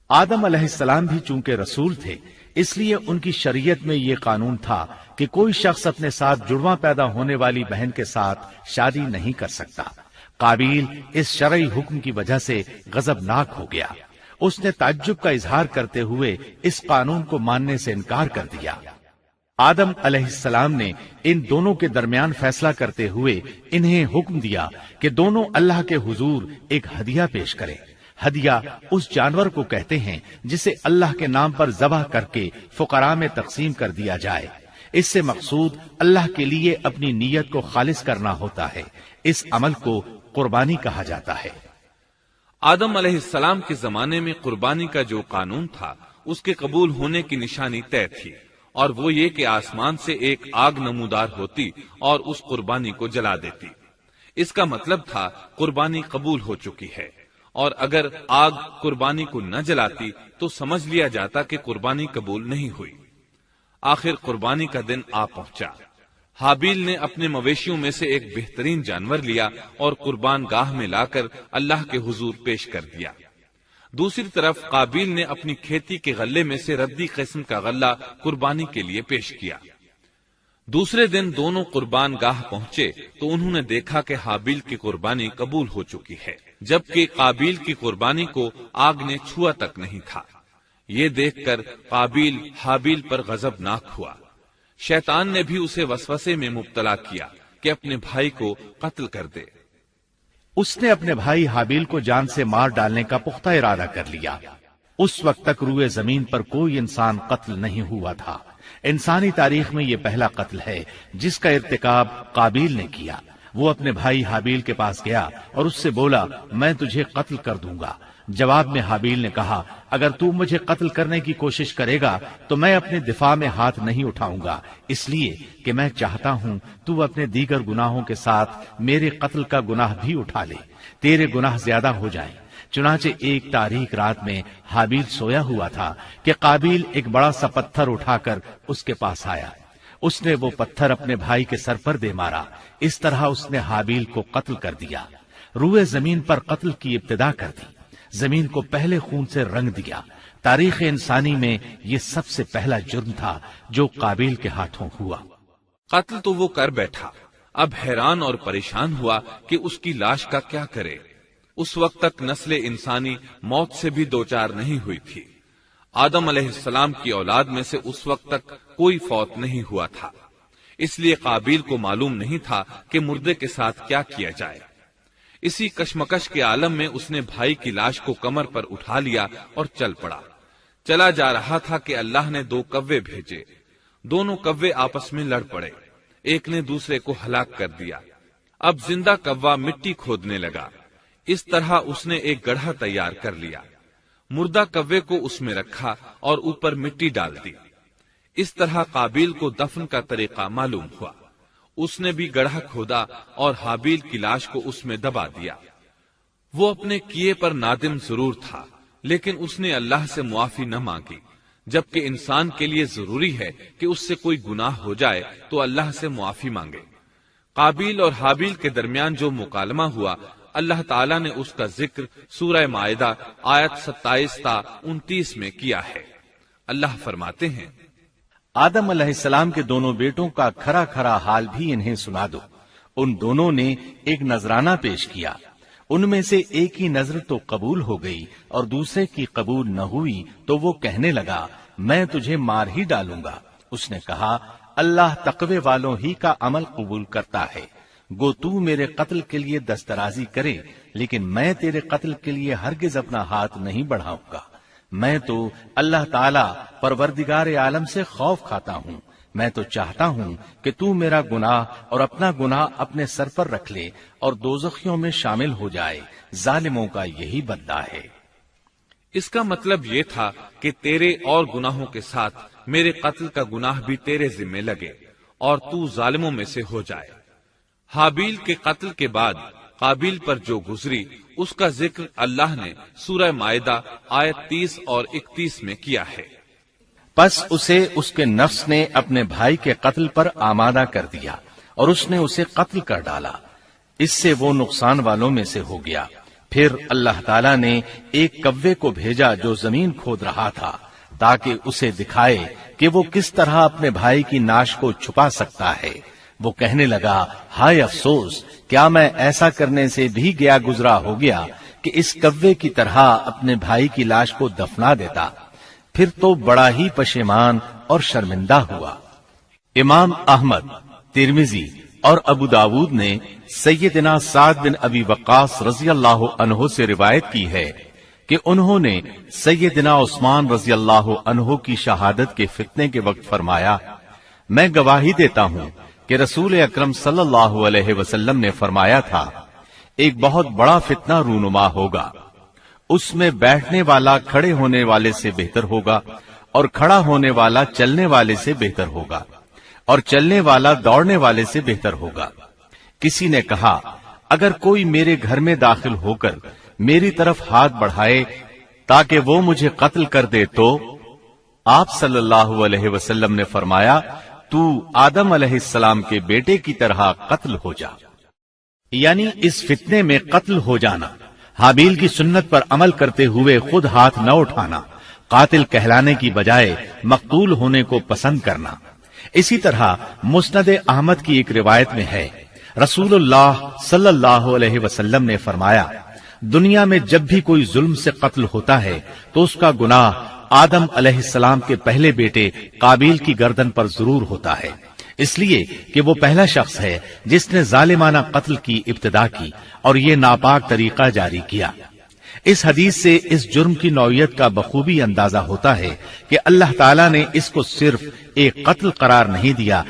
آدم علیہ السلام بھی چونکہ رسول تھے، اس لیے ان کی شریعت میں یہ قانون تھا کہ کوئی شخص اپنے ساتھ جڑواں پیدا ہونے والی بہن کے ساتھ شادی نہیں کر سکتا۔ قابیل اس شرعی حکم کی وجہ سے غضبناک ہو گیا، اس نے تعجب کا اظہار کرتے ہوئے اس قانون کو ماننے سے انکار کر دیا۔ آدم علیہ السلام نے ان دونوں کے درمیان فیصلہ کرتے ہوئے انہیں حکم دیا کہ دونوں اللہ کے حضور ایک ہدیہ پیش کریں۔ ہدیہ اس جانور کو کہتے ہیں جسے اللہ کے نام پر ذبح کر کے فقراء میں تقسیم کر دیا جائے۔ اس سے مقصود اللہ کے لیے اپنی نیت کو خالص کرنا ہوتا ہے۔ اس عمل کو قربانی کہا جاتا ہے۔ آدم علیہ السلام کے زمانے میں قربانی کا جو قانون تھا اس کے قبول ہونے کی نشانی طے تھی، اور وہ یہ کہ آسمان سے ایک آگ نمودار ہوتی اور اس قربانی کو جلا دیتی۔ اس کا مطلب تھا قربانی قبول ہو چکی ہے، اور اگر آگ قربانی کو نہ جلاتی تو سمجھ لیا جاتا کہ قربانی قبول نہیں ہوئی۔ آخر قربانی کا دن آ پہنچا۔ حابیل نے اپنے مویشیوں میں سے ایک بہترین جانور لیا اور قربان گاہ میں لا کر اللہ کے حضور پیش کر دیا۔ دوسری طرف قابیل نے اپنی کھیتی کے غلے میں سے ردی قسم کا غلہ قربانی کے لیے پیش کیا۔ دوسرے دن دونوں قربان گاہ پہنچے تو انہوں نے دیکھا کہ حابیل کی قربانی قبول ہو چکی ہے، جبکہ قابیل کی قربانی کو آگ نے چھوا تک نہیں تھا۔ یہ دیکھ کر قابیل حابیل پر غضبناک ہوا۔ شیطان نے بھی اسے وسوسے میں مبتلا کیا کہ اپنے بھائی کو قتل کر دے۔ اس نے اپنے بھائی حابیل کو جان سے مار ڈالنے کا پختہ ارادہ کر لیا۔ اس وقت تک روئے زمین پر کوئی انسان قتل نہیں ہوا تھا۔ انسانی تاریخ میں یہ پہلا قتل ہے جس کا ارتکاب قابیل نے کیا۔ وہ اپنے بھائی حابیل کے پاس گیا اور اس سے بولا، میں تجھے قتل کر دوں گا۔ جواب میں حابیل نے کہا، اگر تو مجھے قتل کرنے کی کوشش کرے گا تو میں اپنے دفاع میں ہاتھ نہیں اٹھاؤں گا، اس لیے کہ میں چاہتا ہوں تو اپنے دیگر گناہوں کے ساتھ میرے قتل کا گناہ بھی اٹھا لے، تیرے گناہ زیادہ ہو جائیں۔ چنانچہ ایک تاریک رات میں حابیل سویا ہوا تھا کہ قابیل ایک بڑا سا پتھر اٹھا کر اس کے پاس آیا۔ اس نے وہ پتھر اپنے بھائی کے سر پر دے مارا۔ اس طرح اس نے حابیل کو قتل کر دیا، روئے زمین پر قتل کی ابتدا کر دی، زمین کو پہلے خون سے رنگ دیا۔ تاریخ انسانی میں یہ سب سے پہلا جرم تھا جو قابیل کے ہاتھوں ہوا۔ قتل تو وہ کر بیٹھا، اب حیران اور پریشان ہوا کہ اس کی لاش کا کیا کرے۔ اس وقت تک نسل انسانی موت سے بھی دوچار نہیں ہوئی تھی۔ آدم علیہ السلام کی اولاد میں سے اس وقت تک کوئی فوت نہیں ہوا تھا، اس لیے قابیل کو معلوم نہیں تھا کہ مردے کے ساتھ کیا کیا جائے۔ اسی کشمکش کے عالم میں اس نے بھائی کی لاش کو کمر پر اٹھا لیا اور چل پڑا۔ چلا جا رہا تھا کہ اللہ نے 2 کوے بھیجے۔ دونوں کوے آپس میں لڑ پڑے، ایک نے دوسرے کو ہلاک کر دیا۔ اب زندہ کوا مٹی کھودنے لگا۔ اس طرح اس نے ایک گڑھا تیار کر لیا، مردہ کوے کو اس میں رکھا اور اوپر مٹی ڈال دی۔ اس طرح قابیل کو دفن کا طریقہ معلوم ہوا۔ اس نے بھی گڑھا کھودا اور حابیل کی لاش کو اس میں دبا دیا۔ وہ اپنے کیے پر نادم ضرور تھا، لیکن اس نے اللہ سے معافی نہ مانگی، جبکہ انسان کے لیے ضروری ہے کہ اس سے کوئی گناہ ہو جائے تو اللہ سے معافی مانگے۔ قابیل اور حابیل کے درمیان جو مکالمہ ہوا، اللہ تعالیٰ نے اس کا ذکر سورہ مائدہ آیت 27 تا 29 میں کیا ہے۔ اللہ فرماتے ہیں، آدم علیہ السلام کے دونوں بیٹوں کا کھرا کھرا حال بھی انہیں سنا دو۔ ان دونوں نے ایک نذرانہ پیش کیا، ان میں سے ایک کی نذر تو قبول ہو گئی اور دوسرے کی قبول نہ ہوئی تو وہ کہنے لگا، میں تجھے مار ہی ڈالوں گا۔ اس نے کہا، اللہ تقوی والوں ہی کا عمل قبول کرتا ہے، گو تو میرے قتل کے لیے دسترازی کرے، لیکن میں تیرے قتل کے لیے ہرگز اپنا ہاتھ نہیں بڑھاؤں گا۔ میں تو اللہ تعالی پروردگار عالم سے خوف کھاتا ہوں۔ میں تو چاہتا ہوں کہ تو میرا گناہ اور اپنا گناہ اپنے سر پر رکھ لے اور دوزخیوں میں شامل ہو جائے۔ ظالموں کا یہی بدلہ ہے۔ اس کا مطلب یہ تھا کہ تیرے اور گناہوں کے ساتھ میرے قتل کا گناہ بھی تیرے ذمہ لگے اور تو ظالموں میں سے ہو جائے۔ حابیل کے قتل کے بعد قابیل پر جو گزری اس کا ذکر اللہ نے سورہ مائدہ آیت 30 اور 31 میں کیا ہے۔ پس اسے اس کے نفس نے اپنے بھائی کے قتل پر آمادہ کر دیا اور اس نے اسے قتل کر ڈالا، اس سے وہ نقصان والوں میں سے ہو گیا۔ پھر اللہ تعالیٰ نے ایک کوے کو بھیجا جو زمین کھود رہا تھا تاکہ اسے دکھائے کہ وہ کس طرح اپنے بھائی کی ناش کو چھپا سکتا ہے۔ وہ کہنے لگا، ہائے افسوس، کیا میں ایسا کرنے سے بھی گیا گزرا ہو گیا کہ اس کوے کی طرح اپنے بھائی کی لاش کو دفنا دیتا۔ پھر تو بڑا ہی پشیمان اور شرمندہ ہوا۔ امام احمد، ترمذی اور ابو داود نے سیدنا سعد بن ابی وقاص رضی اللہ عنہ سے روایت کی ہے کہ انہوں نے سیدنا عثمان رضی اللہ عنہ کی شہادت کے فتنے کے وقت فرمایا، میں گواہی دیتا ہوں کہ رسول اکرم صلی اللہ علیہ وسلم نے فرمایا تھا، ایک بہت بڑا فتنہ رونما ہوگا، اس میں بیٹھنے والا کھڑے ہونے والے سے بہتر ہوگا اور کھڑا ہونے والا چلنے والے سے بہتر ہوگا اور چلنے والا دوڑنے والے سے بہتر ہوگا۔ کسی نے کہا، اگر کوئی میرے گھر میں داخل ہو کر میری طرف ہاتھ بڑھائے تاکہ وہ مجھے قتل کر دے تو آپ صلی اللہ علیہ وسلم نے فرمایا، تو آدم علیہ السلام کے بیٹے کی طرح قتل ہو جا۔ یعنی اس فتنے میں قتل ہو جانا۔ حابیل کی سنت پر عمل کرتے ہوئے خود ہاتھ نہ اٹھانا، قاتل کہلانے کی بجائے مقتول ہونے کو پسند کرنا۔ اسی طرح مسند احمد کی ایک روایت میں ہے، رسول اللہ صلی اللہ علیہ وسلم نے فرمایا، دنیا میں جب بھی کوئی ظلم سے قتل ہوتا ہے تو اس کا گناہ آدم علیہ السلام کے پہلے بیٹے قابیل کی گردن پر ضرور ہوتا ہے، اس لیے کہ وہ پہلا شخص ہے جس نے ظالمانہ قتل کی ابتدا کی اور یہ ناپاک طریقہ جاری کیا۔ اس حدیث سے اس جرم کی نوعیت کا بخوبی اندازہ ہوتا ہے کہ اللہ تعالیٰ نے اس کو صرف ایک قتل قرار نہیں دیا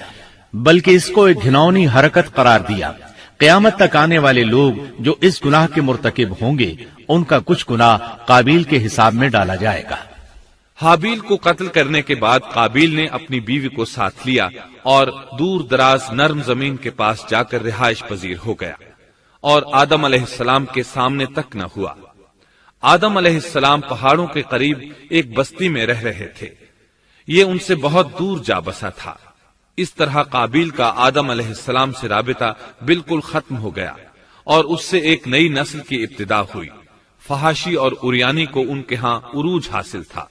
بلکہ اس کو ایک گھناؤنی حرکت قرار دیا۔ قیامت تک آنے والے لوگ جو اس گناہ کے مرتکب ہوں گے ان کا کچھ گناہ قابیل کے حساب میں ڈالا جائے گا۔ حابیل کو قتل کرنے کے بعد قابیل نے اپنی بیوی کو ساتھ لیا اور دور دراز نرم زمین کے پاس جا کر رہائش پذیر ہو گیا اور آدم علیہ السلام کے سامنے تک نہ ہوا۔ آدم علیہ السلام پہاڑوں کے قریب ایک بستی میں رہ رہے تھے، یہ ان سے بہت دور جا بسا تھا۔ اس طرح قابیل کا آدم علیہ السلام سے رابطہ بالکل ختم ہو گیا اور اس سے ایک نئی نسل کی ابتدا ہوئی۔ فحاشی اور اریانی کو ان کے ہاں عروج حاصل تھا۔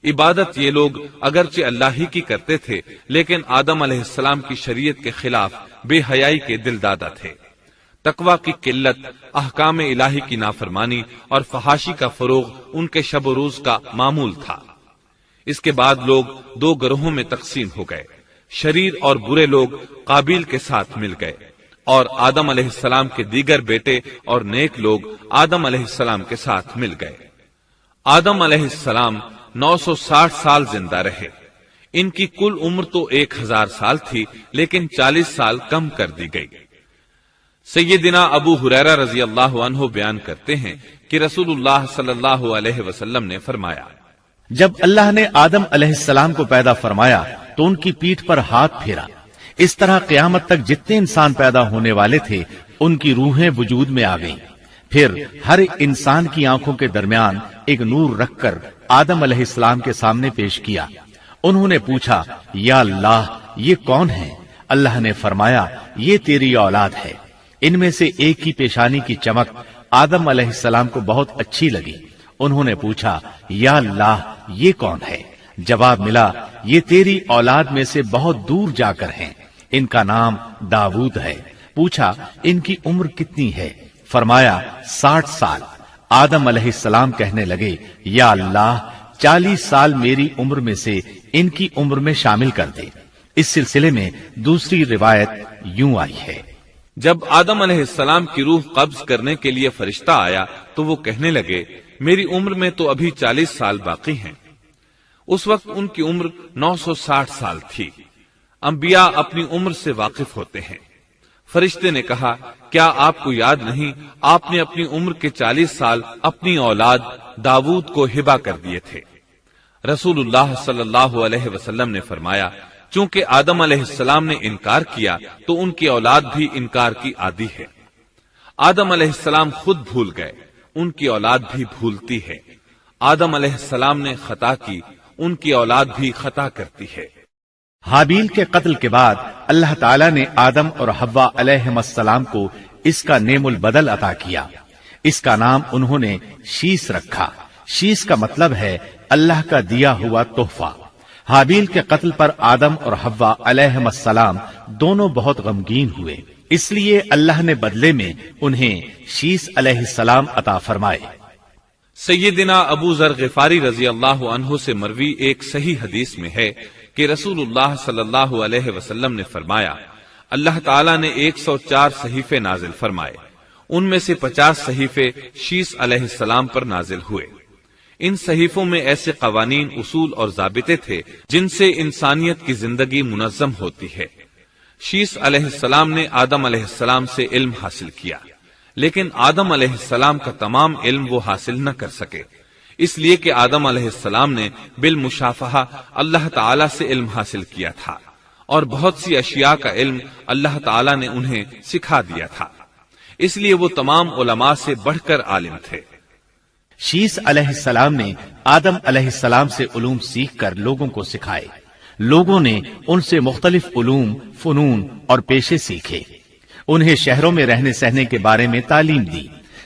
عبادت یہ لوگ اگرچہ اللہ ہی کی کرتے تھے لیکن آدم علیہ السلام کی شریعت کے خلاف بے حیائی کے دل دادا تھے۔ تقوی کی قلت، احکام الہی کی نافرمانی اور فحاشی کا فروغ ان کے شب و روز کا معمول تھا۔ اس کے بعد لوگ دو گروہوں میں تقسیم ہو گئے، شریر اور برے لوگ قابیل کے ساتھ مل گئے اور آدم علیہ السلام کے دیگر بیٹے اور نیک لوگ آدم علیہ السلام کے ساتھ مل گئے۔ آدم علیہ السلام 960 سال زندہ رہے۔ ان کی کل عمر تو 1000 سال تھی لیکن 40 سال کم کر دی گئی۔ سیدنا ابو ہریرہ رضی اللہ عنہ بیان کرتے ہیں کہ رسول اللہ صلی اللہ علیہ وسلم نے فرمایا، جب اللہ نے آدم علیہ السلام کو پیدا فرمایا تو ان کی پیٹھ پر ہاتھ پھیرا، اس طرح قیامت تک جتنے انسان پیدا ہونے والے تھے ان کی روحیں وجود میں آ گئیں۔ پھر ہر انسان کی آنکھوں کے درمیان ایک نور رکھ کر آدم علیہ السلام کے سامنے پیش کیا۔ انہوں نے پوچھا، یا اللہ یہ کون ہے؟ اللہ نے فرمایا، یہ تیری اولاد ہے۔ ان میں سے ایک کی پیشانی کی چمک آدم علیہ السلام کو بہت اچھی لگی۔ انہوں نے پوچھا، یا اللہ یہ کون ہے؟ جواب ملا، یہ تیری اولاد میں سے بہت دور جا کر ہیں، ان کا نام داؤد ہے۔ پوچھا، ان کی عمر کتنی ہے؟ فرمایا 60 سال۔ آدم علیہ السلام کہنے لگے، یا اللہ 40 سال میری عمر میں سے ان کی عمر میں شامل کر دے۔ اس سلسلے میں دوسری روایت یوں آئی ہے، جب آدم علیہ السلام کی روح قبض کرنے کے لیے فرشتہ آیا تو وہ کہنے لگے، میری عمر میں تو ابھی 40 سال باقی ہیں۔ اس وقت ان کی عمر 960 سال تھی۔ انبیاء اپنی عمر سے واقف ہوتے ہیں۔ فرشتے نے کہا، کیا آپ کو یاد نہیں آپ نے اپنی عمر کے 40 سال اپنی اولاد داؤد کو ہبہ کر دیے تھے؟ رسول اللہ صلی اللہ علیہ وسلم نے فرمایا، چونکہ آدم علیہ السلام نے انکار کیا تو ان کی اولاد بھی انکار کی عادی ہے۔ آدم علیہ السلام خود بھول گئے، ان کی اولاد بھی بھولتی ہے۔ آدم علیہ السلام نے خطا کی، ان کی اولاد بھی خطا کرتی ہے۔ حابیل کے قتل کے بعد اللہ تعالیٰ نے آدم اور حوا علیہ السلام کو اس کا نعم البدل عطا کیا۔ اس کا نام انہوں نے شیس رکھا۔ شیس کا مطلب ہے اللہ کا دیا ہوا تحفہ۔ حابیل کے قتل پر آدم اور حوا علیہ السلام دونوں بہت غمگین ہوئے، اس لیے اللہ نے بدلے میں انہیں شیس علیہ السلام عطا فرمائے۔ سیدنا ابو ذر غفاری رضی اللہ عنہ سے مروی ایک صحیح حدیث میں ہے کہ رسول اللہ صلی اللہ علیہ وسلم نے فرمایا، اللہ تعالیٰ نے 104 صحیفے نازل فرمائے، ان میں سے 50 صحیفے شیس علیہ السلام پر نازل ہوئے۔ ان صحیفوں میں ایسے قوانین، اصول اور ضابطے تھے جن سے انسانیت کی زندگی منظم ہوتی ہے۔ شیس علیہ السلام نے آدم علیہ السلام سے علم حاصل کیا، لیکن آدم علیہ السلام کا تمام علم وہ حاصل نہ کر سکے، اس لیے کہ آدم علیہ السلام نے بالمشافہہ اللہ تعالی سے علم حاصل کیا تھا اور بہت سی اشیاء کا علم اللہ تعالی نے انہیں سکھا دیا تھا، اس لیے وہ تمام علماء سے بڑھ کر عالم تھے۔ شیس علیہ السلام نے آدم علیہ السلام سے علوم سیکھ کر لوگوں کو سکھائے۔ لوگوں نے ان سے مختلف علوم، فنون اور پیشے سیکھے۔ انہیں شہروں میں رہنے سہنے کے بارے میں تعلیم دی۔